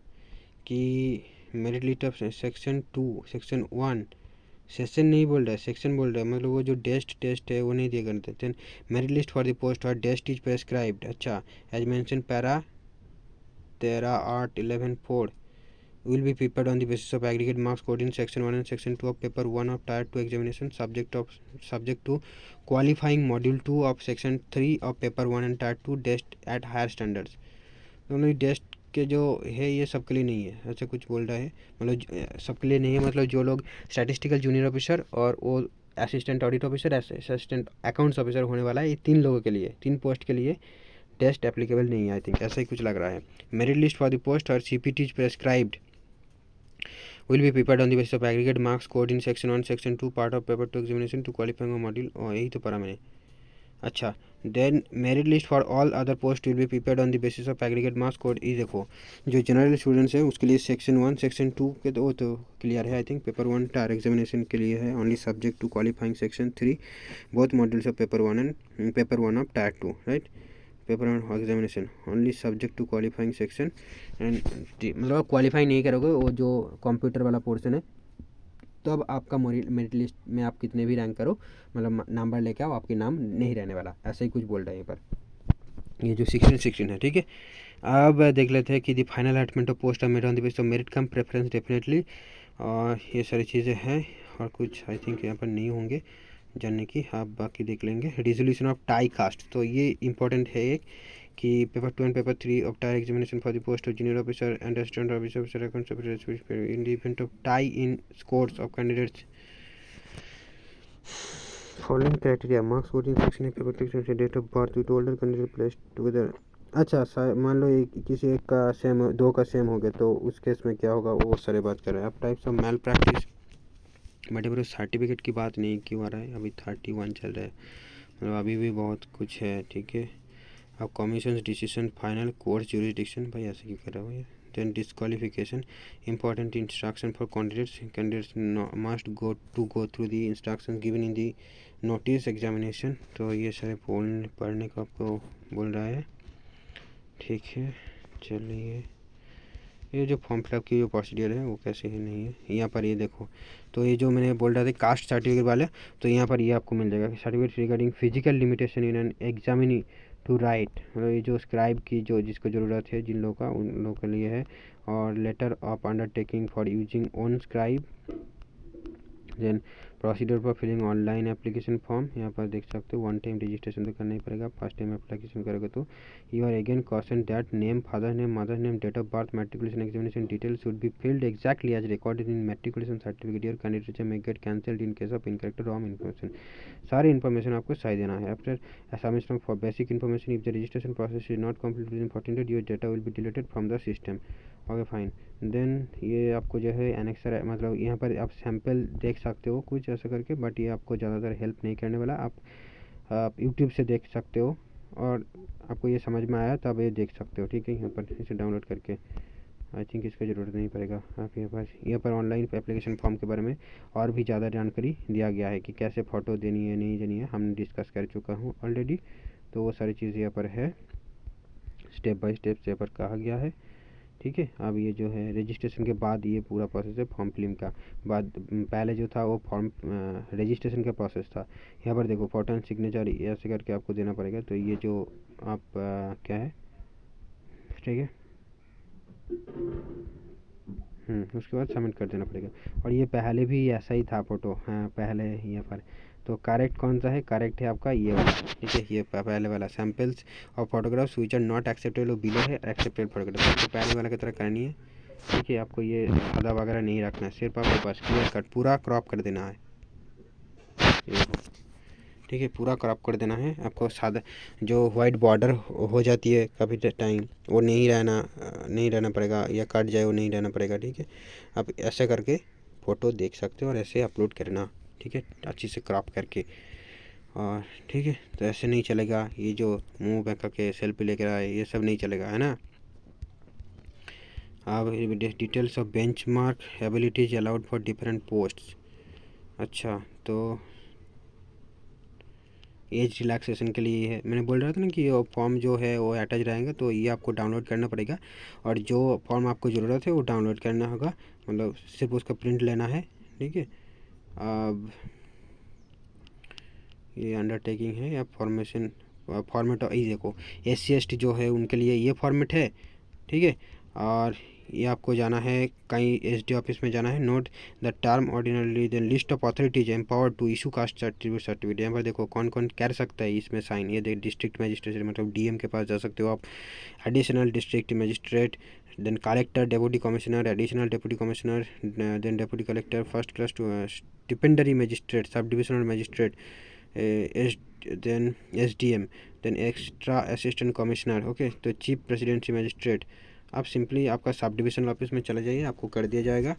कि merit list of section 2 section 1, session नहीं बोल रहा है, सेक्शन बोल रहा है, मतलब वो जो टेस्ट है वो नहीं दिया करते। Then merit list for the post और टेस्ट इज प्रेस्क्राइब्ड। अच्छा, as mention para 13.8.11.4 will be prepared on the basis of aggregate marks scored in section 1 and section 2 of paper 1 of tier 2 examination subject to qualifying module 2 of section 3 of paper 1 and tier 2 test at higher standards। दोनों test के जो है ये सबके लिए नहीं है, ऐसा कुछ बोल रहा है, मतलब सबके लिए नहीं है, मतलब जो लोग स्टैटिस्टिकल जूनियर ऑफिसर और वो assistant audit officer assistant accounts officer होने वाला है, ये 3 लोगों के लिए, 3 पोस्ट के लिए टेस्ट एप्लीकेबल नहीं है, आई थिंक ऐसा ही कुछ लग रहा है। Merit list for the post और CPT is prescribed will be prepared on the basis of aggregate marks scored in section 1 section 2 part of paper 2 examination to qualifying a module। यही तो पढ़ा मैंने। अच्छा, then merit list for all other post will be prepared on the basis of aggregate marks code. ये देखो जो general students हैं उसके लिए सेक्शन 1 सेक्शन 2 के तो वो तो क्लियर है, I think paper 1 tier examination के लिए है, only subject to qualifying section 3 both modules of paper 1 and paper 1 of tier 2, right. Paper 1 examination only subject to qualifying section and, मतलब क्वालिफाई नहीं करोगे वो जो कंप्यूटर वाला पोर्शन है, तो अब आपका मेरिट लिस्ट में आप कितने भी रैंक करो, मतलब नंबर लेके आओ, आपके नाम नहीं रहने वाला, ऐसा ही कुछ बोल रहा है यहाँ पर, ये जो 16 है। ठीक है, अब देख लेते हैं कि the final allotment of post merit on the basis of merit cum preference definitely, और ये सारी चीज़ें हैं, और कुछ आई थिंक यहाँ पर नहीं होंगे जानने की, आप बाकी देख लेंगे। रिजोल्यूशन ऑफ टाई कास्ट, तो ये इंपॉर्टेंट है एक कि paper 2 and paper 3 of tier examination for the post of junior officer and assistant officer in the event of tie in scores of candidates following criteria marks scored in section paper date of birth with older candidate placed together. अच्छा, मान लो एक किसी एक का same, 2 का same हो गया, तो उस केस में क्या होगा वो सारे बात कर रहे हैं। अब types of malpractice, but certificate की बात नहीं क्यों आ रहा है, अभी 31 चल रहा है, मतलब अभी भी बहुत कुछ है। ठीक है, अब commission decision final courts jurisdiction, भाई ऐसे क्यों कर रहा है। Then disqualification important instruction for candidates must go through the instruction given in the notice examination, तो ये सारे पढ़ने को आपको बोल रहा है। ठीक है, चलिए ये जो फॉर्म फिलअप की जो प्रोसीडियर है वो कैसे है नहीं है, यहाँ पर ये देखो, तो ये जो मैंने बोल रहा था कास्ट सर्टिफिकेट वाले, तो यहाँ पर ये आपको मिल जाएगा certificate regarding physical limitation in an examinee to write, मतलब ये जो स्क्राइब की जो जिसको ज़रूरत है जिन लोगों का, उन लोगों के लिए है, और letter of undertaking for using own scribe. Then procedure for filling online application form, यहाँ पर देख सकते हो 1 टाइम रजिस्ट्रेशन तो करना ही पड़ेगा, फर्स्ट टाइम एप्लीकेशन करोगे तो। You are again caution that name, father name, mother name, date of birth, matriculation examination detail should be filled exactly as recorded in matriculation certificate. Your candidate may get cancelled in case of incorrect wrong information. सारी information आपको सही देना है। After submission for basic information if the registration process is not complete within 14 days your data will be deleted from the system. Okay fine. Then ये आपको जो है annexure है, मतलब यहाँ पर आप सैम्पल देख सकते हो कुछ ऐसा करके, बट ये आपको ज़्यादातर हेल्प नहीं करने वाला। आप यूट्यूब से देख सकते हो, और आपको ये समझ में आया तब ये देख सकते हो। ठीक है, यहाँ पर इसे डाउनलोड करके, आई थिंक इसका ज़रूरत नहीं पड़ेगा। आप यहाँ पर ऑनलाइन एप्लीकेशन फॉर्म के बारे में और भी ज़्यादा जानकारी दिया गया है कि कैसे फ़ोटो देनी है नहीं देनी है, हमने डिस्कस कर चुका हूँ ऑलरेडी, तो वो सारी चीज़ यहाँ पर है, स्टेप बाय स्टेप यहाँ पर कहा गया है। ठीक है। अब ये जो है रजिस्ट्रेशन के बाद ये पूरा प्रोसेस है फॉर्म फिलिंग का। बाद पहले जो था वो फॉर्म रजिस्ट्रेशन का प्रोसेस था। यहाँ पर देखो फोटो एंड सिग्नेचर ऐसे करके आपको देना पड़ेगा। तो ये जो आप क्या है, ठीक है, उसके बाद सबमिट कर देना पड़ेगा। और ये पहले भी ऐसा ही था फ़ोटो, हाँ पहले यहाँ पर। तो करेक्ट कौन सा है, करेक्ट है आपका ये वाला, ठीक है। ये पहले वाला सैम्पल्स और photographs which are not acceptable below है एक्सेप्टेड फोटोग्राफ। तो पहले वाला की तरह करनी है, ठीक है। आपको ये आधा वगैरह नहीं रखना है, सिर्फ आपके पास क्लियर कट पूरा क्रॉप कर देना है, ठीक है। पूरा क्रॉप कर देना है आपको। सादा जो वाइट बॉर्डर हो जाती है काफ़ी टाइम, वो नहीं रहना पड़ेगा, या कट जाए वो नहीं रहना पड़ेगा, ठीक है। आप ऐसे करके फ़ोटो देख सकते हो और ऐसे अपलोड करना, ठीक है, अच्छी से क्रॉप करके। और ठीक है, तो ऐसे नहीं चलेगा। ये जो मुंह पे करके सेल्फी लेकर आए, ये सब नहीं चलेगा, है ना। अब details of benchmark abilities allowed for different posts. अच्छा, तो एज रिलैक्सेशन के लिए है। मैंने बोल रहा था ना कि ये फॉर्म जो है वो अटैच रहेगा, तो ये आपको डाउनलोड करना पड़ेगा। और जो फॉर्म आपको ज़रूरत है वो डाउनलोड करना होगा, मतलब सिर्फ उसका प्रिंट लेना है, ठीक है। अब ये अंडरटेकिंग है या फॉर्मेशन फॉर्मेट, ये देखो SC ST जो है उनके लिए ये फॉर्मेट है, ठीक है। और ये आपको जाना है कहीं SD ऑफिस में जाना है। Note the term ordinary then list of authorities empowered to issue caste certificate. यहाँ पर देखो कौन कौन कर सकता है इसमें साइन। ये देख डिस्ट्रिक्ट मजिस्ट्रेट मतलब DM के पास जा सकते हो आप, additional district magistrate, then collector, deputy commissioner, additional deputy commissioner, then deputy collector, first class stipendiary magistrate, sub divisional magistrate, then SDM, then extra assistant commissioner, okay. तो chief presidency magistrate. आप simply आपका sub divisional office में चले जाइए, आपको कर दिया जाएगा,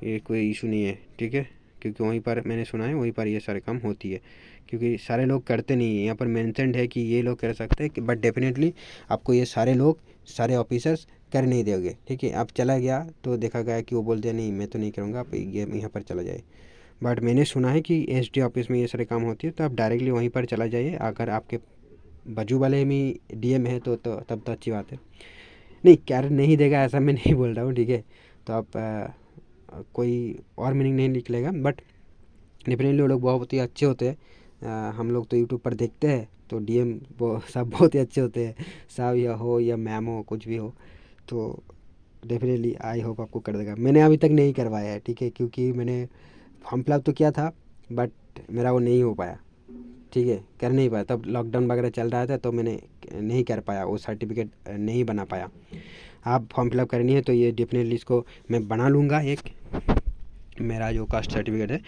ये कोई इशू नहीं है, ठीक है। क्योंकि वहीं पर मैंने सुना है वहीं पर ये सारे काम होती है, क्योंकि सारे लोग करते नहीं है। यहाँ पर मेंशन्ड है कि ये लोग कर सकते हैं, बट डेफिनेटली आपको ये सारे लोग, सारे ऑफिसर्स कर नहीं दोगे, ठीक है। आप चला गया तो देखा गया कि वो बोलते हैं नहीं मैं तो नहीं करूँगा, आप ये यहाँ पर चला जाए। बट मैंने सुना है कि SD ऑफिस में ये सारे काम होती है, तो आप डायरेक्टली वहीं पर चला जाइए। अगर आपके बाजू वाले में DM है तो तब तो अच्छी बात है। नहीं, कर नहीं देगा ऐसा मैं नहीं बोल रहा हूँ, ठीक है। तो आप कोई और मीनिंग नहीं निकलेगा, बट डेफिनेटली वो लोग बहुत ही अच्छे होते हैं। हम लोग तो यूट्यूब पर देखते हैं, तो DM वो सब बहुत ही अच्छे होते हैं, साहब या हो या मैम हो कुछ भी हो। तो डेफिनेटली आई होप आपको कर देगा। मैंने अभी तक नहीं करवाया है, ठीक है, क्योंकि मैंने फॉर्म फिलअप तो किया था बट मेरा वो नहीं हो पाया, ठीक है, कर नहीं पाया। तब लॉकडाउन वगैरह चल रहा था तो मैंने नहीं कर पाया, वो सर्टिफिकेट नहीं बना पाया। आप फॉर्म फिलअप करनी है तो ये डेफिनेटली इसको मैं बना लूँगा, एक मेरा जो कास्ट सर्टिफिकेट है,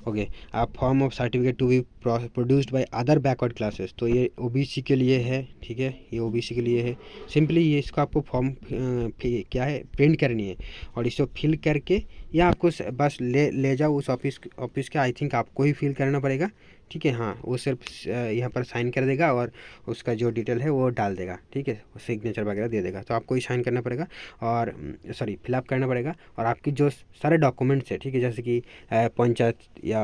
ओके। आप form of certificate to be produced by other backward classes, तो ये OBC के लिए है, ठीक है, ये OBC के लिए है। सिंपली ये इसको आपको फॉर्म क्या है प्रिंट करनी है, और इसको फिल करके या आपको बस ले जाओ उस ऑफिस के, आई थिंक आपको ही फिल करना पड़ेगा, ठीक है। हाँ, वो सिर्फ यहाँ पर साइन कर देगा और उसका जो डिटेल है वो डाल देगा, ठीक है, सिग्नेचर वगैरह दे देगा। तो आपको ही साइन करना पड़ेगा और सॉरी फिलअप करना पड़ेगा। और आपकी जो सारे डॉक्यूमेंट्स है, ठीक है, जैसे कि पंचायत या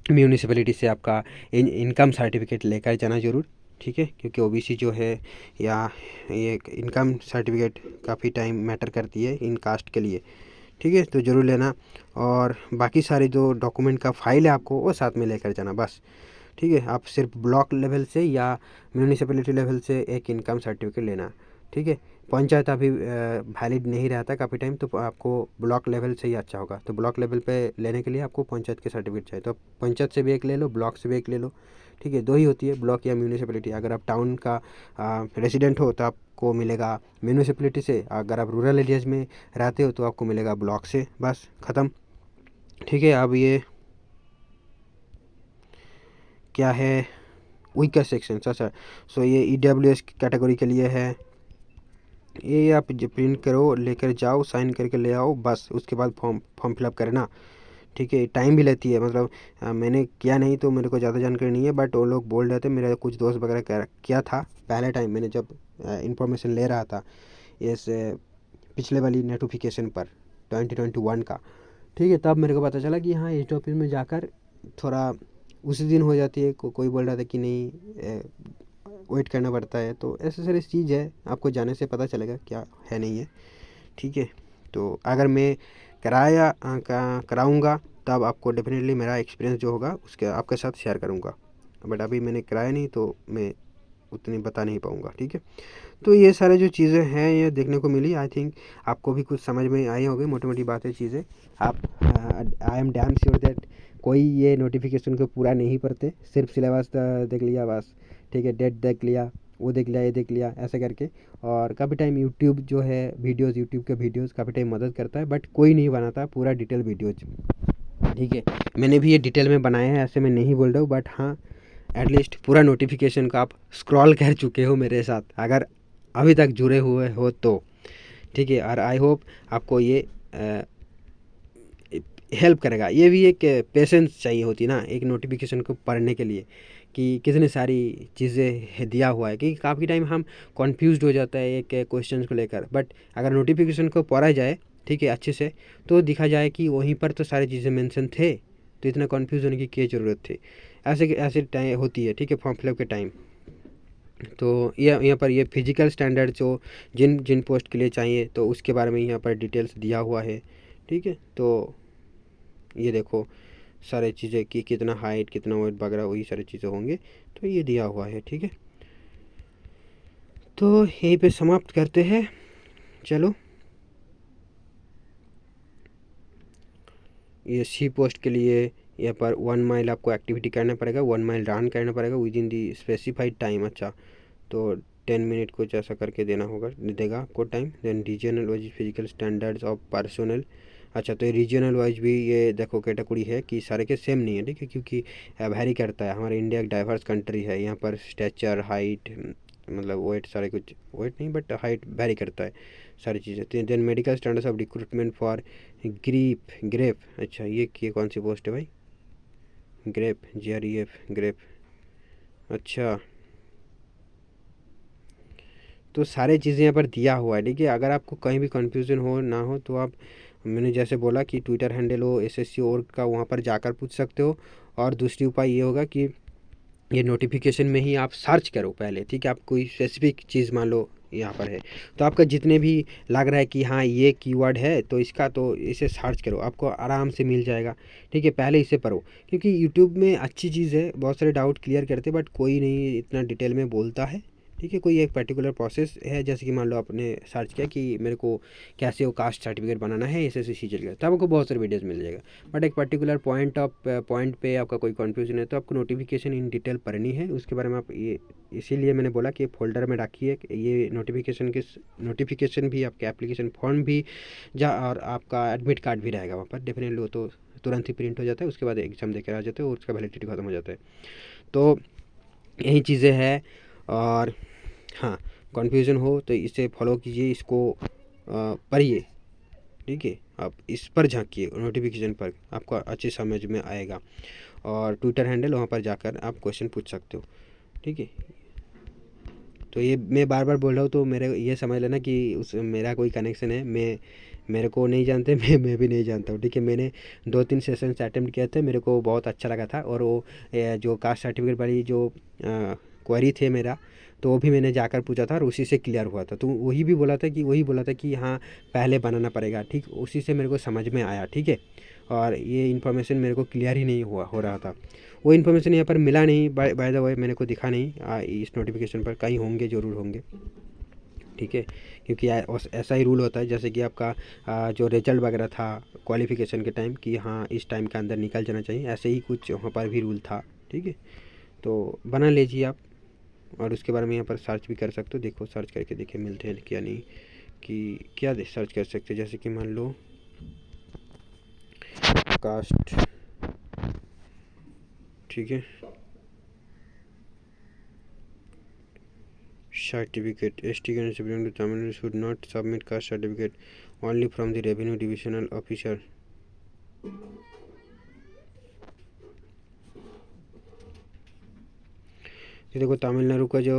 म्यूनिसिपैलिटी से आपका इनकम सर्टिफिकेट लेकर जाना ज़रूर, ठीक है, क्योंकि OBC जो है या ये इनकम सर्टिफिकेट काफ़ी टाइम मैटर करती है इन कास्ट के लिए, ठीक है, तो ज़रूर लेना। और बाकी सारे जो डॉक्यूमेंट का फाइल है आपको वो साथ में लेकर जाना बस, ठीक है। आप सिर्फ ब्लॉक लेवल से या म्यूनिसिपैलिटी लेवल से एक इनकम सर्टिफिकेट लेना, ठीक है। पंचायत अभी वैलिड नहीं रहता काफ़ी टाइम, तो आपको ब्लॉक लेवल से ही अच्छा होगा। तो ब्लॉक लेवल पे लेने के लिए आपको पंचायत के सर्टिफिकेट चाहिए, तो पंचायत से भी एक ले लो, ब्लॉक से भी एक ले लो, ठीक है। दो ही होती है, ब्लॉक या म्यूनिसिपैलिटी। अगर आप टाउन का रेजिडेंट हो तो आपको मिलेगा म्यूनिसिपैलिटी से, अगर आप रूरल एरियाज में रहते हो तो आपको मिलेगा ब्लॉक से, बस ख़त्म, ठीक है। अब ये क्या है, वीकर सेक्शन, अच्छा। सो ये EWS कैटेगरी के लिए है। ये आप प्रिंट करो, लेकर जाओ, साइन करके ले आओ, बस उसके बाद फॉर्म फिलअप करना, ठीक है। टाइम भी लेती है, मतलब मैंने किया नहीं तो मेरे को ज़्यादा जानकारी नहीं है, बट वो लोग बोल रहे थे, मेरे कुछ दोस्त वगैरह किया था पहले टाइम मैंने जब इंफॉर्मेशन ले रहा था इस पिछले वाली नोटिफिकेशन पर 2021 का, ठीक है। तब मेरे को पता चला कि हाँ इस ऑफिस में जाकर थोड़ा उसी दिन हो जाती है। कोई बोल रहा था कि नहीं वेट करना पड़ता है। तो ऐसे सारी चीज़ है, आपको जाने से पता चलेगा क्या है नहीं है, ठीक है। तो अगर मैं कराऊँगा तब आपको डेफिनेटली मेरा एक्सपीरियंस जो होगा उसके आपके साथ शेयर करूँगा, बट अभी मैंने कराया नहीं तो मैं उतनी बता नहीं पाऊँगा, ठीक है। तो ये सारे जो चीज़ें हैं ये देखने को मिली। आई थिंक आपको भी कुछ समझ में आई होगी, मोटी मोटी बातें चीज़ें। आप I am damn sure that कोई ये नोटिफिकेशन को पूरा नहीं पढ़ते, सिर्फ सिलेबस देख लिया बस, ठीक है, डेट देख लिया, वो देख लिया, ये देख लिया, ऐसे करके। और काफ़ी टाइम यूट्यूब जो है वीडियोज़, यूट्यूब के वीडियोज़ काफ़ी टाइम मदद करता है, बट कोई नहीं बनाता पूरा डिटेल वीडियोज़, ठीक है। मैंने भी ये डिटेल में बनाया है, ऐसे मैं नहीं बोल रहा हूँ, बट हाँ एटलीस्ट पूरा नोटिफिकेशन का आप स्क्रॉल कर चुके हो मेरे साथ, अगर अभी तक जुड़े हुए हो तो, ठीक है। और आई होप आपको ये हेल्प करेगा। ये भी एक पेशेंस चाहिए होती ना एक नोटिफिकेशन को पढ़ने के लिए, कि कितनी सारी चीज़ें दिया हुआ है, कि काफ़ी टाइम हम कन्फ्यूज्ड हो जाता है एक क्वेश्चन को लेकर, बट अगर नोटिफिकेशन को पढ़ा जाए, ठीक है, अच्छे से, तो दिखा जाए कि वहीं पर तो सारी चीज़ें मेंशन थे, तो इतना कन्फ्यूज होने की क्या ज़रूरत थी। ऐसे ऐसे टाइम होती है, ठीक है, फॉर्म फिलअप के टाइम। तो यहाँ पर ये फिजिकल स्टैंडर्ड जो जिन जिन पोस्ट के लिए चाहिए, तो उसके बारे में यहाँ पर डिटेल्स दिया हुआ है, ठीक है। तो ये देखो सारे चीज़ें कि कितना हाइट, कितना वेट वगैरह, वही सारी चीज़ें होंगे, तो ये दिया हुआ है, ठीक है। तो यहीं पे समाप्त करते हैं, चलो। ये सी पोस्ट के लिए यहाँ पर 1 माइल आपको एक्टिविटी करना पड़ेगा, 1 माइल रन करना पड़ेगा within the specified time. अच्छा, तो 10 मिनट कुछ ऐसा करके देगा आपको time. Then regional wise physical standards of personnel. अच्छा, तो ये रीजनल वाइज भी ये देखो कैटेगरी है कि सारे के सेम नहीं है, ठीक है, क्योंकि वैरी करता है। हमारा इंडिया एक डाइवर्स कंट्री है, यहाँ पर स्टैचर, हाइट, मतलब वेट, सारे कुछ वेट नहीं बट हाइट वैरी करता है सारी चीज़ें। Then medical standards of recruitment for GREF. अच्छा, ये कौन सी पोस्ट है भाई? GREF, GREF, GREF. अच्छा, तो सारे चीज़ें यहाँ पर दिया हुआ है, ठीक है। अगर आपको कहीं भी कन्फ्यूज़न हो ना हो तो आप, मैंने जैसे बोला कि ट्विटर हैंडल हो SSC और का, वहाँ पर जाकर पूछ सकते हो। और दूसरी उपाय ये होगा कि ये नोटिफिकेशन में ही आप सर्च करो पहले, ठीक है। आप कोई स्पेसिफिक चीज़ मान लो यहाँ पर है, तो आपका जितने भी लग रहा है कि हाँ ये कीवर्ड है तो इसका, तो इसे सर्च करो, आपको आराम से मिल जाएगा, ठीक है। पहले इसे पढ़ो, क्योंकि यूट्यूब में अच्छी चीज़ है, बहुत सारे डाउट क्लियर करते, बट कोई नहीं इतना डिटेल में बोलता है, ठीक है। कोई एक पर्टिकुलर प्रोसेस है, जैसे कि मान लो आपने सर्च किया कि मेरे को कैसे वो कास्ट सर्टिफिकेट बनाना है SSC सीजल का, तब आपको बहुत सारे वीडियोज़ मिल जाएगा। बट एक पर्टिकुलर पॉइंट पे आपका कोई कन्फ्यूजन है, तो आपको नोटिफिकेशन इन डिटेल पढ़नी है, उसके बारे में आप ये, इसीलिए मैंने बोला कि फोल्डर में रखिए ये नोटिफिकेशन भी, आपके एप्लीकेशन फॉर्म भी, और आपका एडमिट कार्ड भी रहेगा वहाँ पर डेफिनेटली। वो तो तुरंत ही प्रिंट हो जाता है, उसके बाद एग्जाम देकर आ जाते हो और उसका वैलिडिटी खत्म हो जाता है। तो यही चीज़ें हैं। और हाँ, कन्फ्यूज़न हो तो इसे फॉलो कीजिए, इसको पढ़िए, ठीक है। आप इस पर झांकिए, नोटिफिकेशन पर आपको अच्छे समझ में आएगा। और ट्विटर हैंडल, वहाँ पर जाकर आप क्वेश्चन पूछ सकते हो, ठीक है। तो ये मैं बार बार बोल रहा हूँ, तो मेरे ये समझ लेना कि उस मेरा कोई कनेक्शन है, मेरे को नहीं जानते, मैं भी नहीं जानता हूँ, ठीक है। मैंने 2-3 सेशंस अटेम्प्ट किए थे, मेरे को बहुत अच्छा लगा था। और वो जो कास्ट सर्टिफिकेट वाली जो क्वेरी थे मेरा, तो वो भी मैंने जाकर पूछा था और उसी से क्लियर हुआ था। तो वही बोला था कि हाँ पहले बनाना पड़ेगा, ठीक, उसी से मेरे को समझ में आया, ठीक है। और ये इन्फॉर्मेशन मेरे को क्लियर ही नहीं हो रहा था। वो इन्फॉर्मेशन यहाँ पर मिला नहीं, बाय द वे मेरे को दिखा नहीं इस नोटिफिकेशन पर, कहीं होंगे, ज़रूर होंगे, ठीक है। क्योंकि ऐसा ही रूल होता है, जैसे कि आपका जो रिजल्ट वगैरह था क्वालिफिकेशन के टाइम, कि हाँ इस टाइम के अंदर निकल जाना चाहिए, ऐसे ही कुछ वहाँ पर भी रूल था, ठीक है। तो बना लीजिए आप, और उसके बारे में यहाँ पर सर्च भी कर सकते हो। देखो सर्च करके देखे मिलते हैं क्या नहीं, कि क्या सर्च कर सकते हैं, जैसे कि मान लो कास्ट, ठीक है, certificate. ST candidates belonging to Tamil Nadu should not submit caste certificate only from the revenue divisional officer। ये देखो तमिलनाडु का जो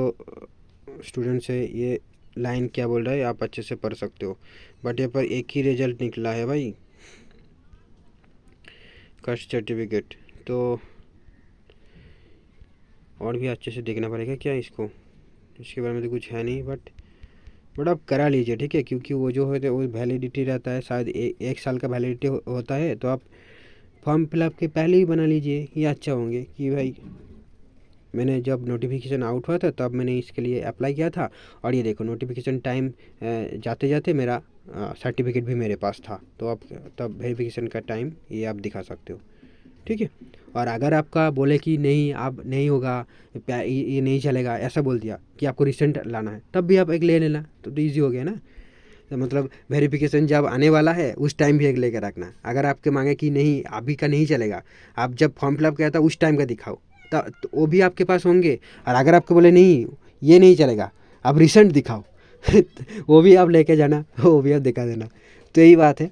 स्टूडेंट्स है, ये लाइन क्या बोल रहा है आप अच्छे से पढ़ सकते हो, बट यहाँ पर एक ही रिजल्ट निकला है भाई, कास्ट सर्टिफिकेट। तो और भी अच्छे से देखना पड़ेगा क्या इसको। इसके बारे में तो कुछ है नहीं, बट आप करा लीजिए, ठीक है, क्योंकि वो जो होते वो वैलिडिटी रहता है, शायद 1 साल का वैलिडिटी होता है। तो आप फॉर्म फिलअप के पहले ही बना लीजिए, ये अच्छा होंगे कि भाई मैंने जब नोटिफिकेशन आउट हुआ था तब मैंने इसके लिए अप्लाई किया था, और ये देखो नोटिफिकेशन टाइम जाते जाते मेरा सर्टिफिकेट भी मेरे पास था। तो आप तब वेरिफिकेशन का टाइम ये आप दिखा सकते हो, ठीक है। और अगर आपका बोले कि नहीं अब नहीं होगा, ये नहीं चलेगा, ऐसा बोल दिया कि आपको रिसेंट लाना है, तब भी आप एक ले लेना, तो ईजी हो गया ना। तो मतलब वेरिफिकेशन जब आने वाला है उस टाइम भी एक लेकर रखना। अगर आपके मांगे कि नहीं अभी का नहीं चलेगा, आप जब फॉर्म फिलअप किया था उस टाइम का दिखाओ, तो वो भी आपके पास होंगे। और अगर आपको बोले नहीं ये नहीं चलेगा, आप रिसेंट दिखाओ वो भी आप लेके जाना, वो भी आप दिखा देना। तो यही बात है,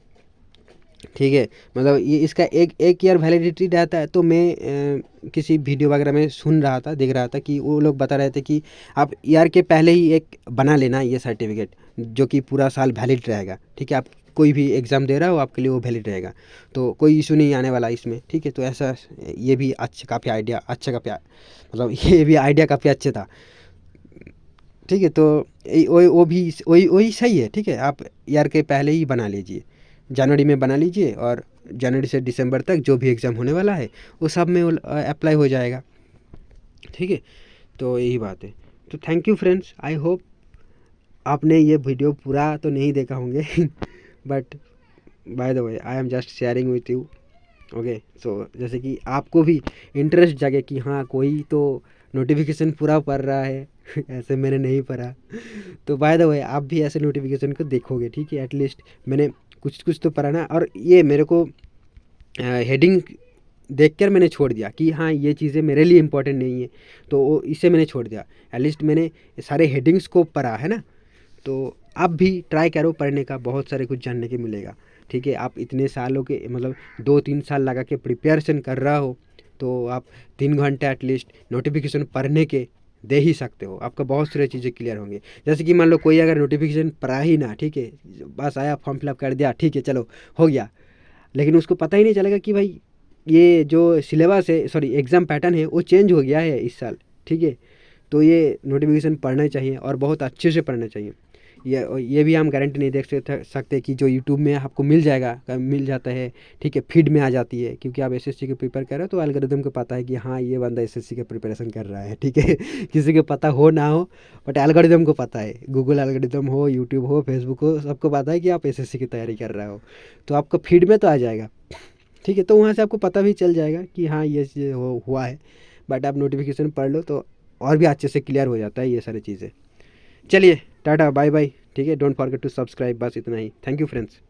ठीक है। मतलब ये इसका एक ईयर वैलिडिटी रहता है। तो मैं किसी वीडियो वगैरह में सुन रहा था, देख रहा था कि वो लोग बता रहे थे कि आप ईयर के पहले ही एक बना लेना ये सर्टिफिकेट, जो कि पूरा साल वैलिड रहेगा, ठीक है। आप कोई भी एग्ज़ाम दे रहा हो आपके लिए वो वैलिड रहेगा, तो कोई इशू नहीं आने वाला इसमें, ठीक है। तो ऐसा ये भी अच्छा काफ़ी आइडिया, अच्छा काफ़ी मतलब ये भी आइडिया काफ़ी अच्छा था, ठीक है। तो वो भी वही वही सही है, ठीक है। आप ईयर के पहले ही बना लीजिए, जनवरी में बना लीजिए, और जनवरी से दिसंबर तक जो भी एग्ज़ाम होने वाला है वो सब में अप्लाई हो जाएगा, ठीक है। तो यही बात है। तो thank you friends, I hope आपने ये वीडियो पूरा तो नहीं देखा होंगे but by the way I am just sharing with you, okay. So जैसे कि आपको भी इंटरेस्ट जागे कि हाँ कोई तो नोटिफिकेशन पूरा पढ़ रहा है ऐसे मैंने नहीं पढ़ा तो बाय द वे आप भी ऐसे नोटिफिकेशन को देखोगे, ठीक है। एटलीस्ट मैंने कुछ कुछ तो पढ़ा ना, और ये मेरे को हेडिंग देख कर मैंने छोड़ दिया कि हाँ ये चीज़ें मेरे लिए इंपॉर्टेंट नहीं है, तो इसे मैंने छोड़ दिया। एटलीस्ट मैंने सारे हेडिंग्स को पढ़ा है ना। तो आप भी ट्राई करो पढ़ने का, बहुत सारे कुछ जानने के मिलेगा, ठीक है। आप इतने सालों के मतलब 2-3 साल लगा के प्रिपरेशन कर रहा हो, तो आप 3 घंटे एटलीस्ट नोटिफिकेशन पढ़ने के दे ही सकते हो, आपका बहुत सारी चीज़ें क्लियर होंगी। जैसे कि मान लो कोई अगर नोटिफिकेशन पढ़ा ही ना, ठीक है, बस आया फॉर्म फिलअप कर दिया, ठीक है चलो हो गया, लेकिन उसको पता ही नहीं चलेगा कि भाई ये जो सिलेबस है, सॉरी एग्ज़ाम पैटर्न है, वो चेंज हो गया है इस साल, ठीक है। तो ये नोटिफिकेशन पढ़ना चाहिए और बहुत अच्छे से पढ़ना चाहिए। ये भी हम गारंटी नहीं देख सकते कि जो यूट्यूब में आपको मिल जाता है, ठीक है, फीड में आ जाती है, क्योंकि आप एसएससी के प्रिपेयर कर रहे हो तो एल्गोरिदम को पता है कि हाँ ये बंदा एसएससी का प्रिपरेशन कर रहा है, ठीक है किसी को पता हो ना हो, बट एल्गोरिदम को पता है, गूगल एल्गोरिदम हो, यूट्यूब हो, फेसबुक हो, सबको पता है कि आप एसएससी की तैयारी कर रहे हो, तो आपको फीड में तो आ जाएगा, ठीक है। तो वहाँ से आपको पता भी चल जाएगा कि हाँ ये हुआ है। बट आप नोटिफिकेशन पढ़ लो तो और भी अच्छे से क्लियर हो जाता है ये सारी चीज़ें। चलिए टाटा बाय बाय, ठीक है। डोंट फॉरगेट टू सब्सक्राइब, बस इतना ही। Thank you friends.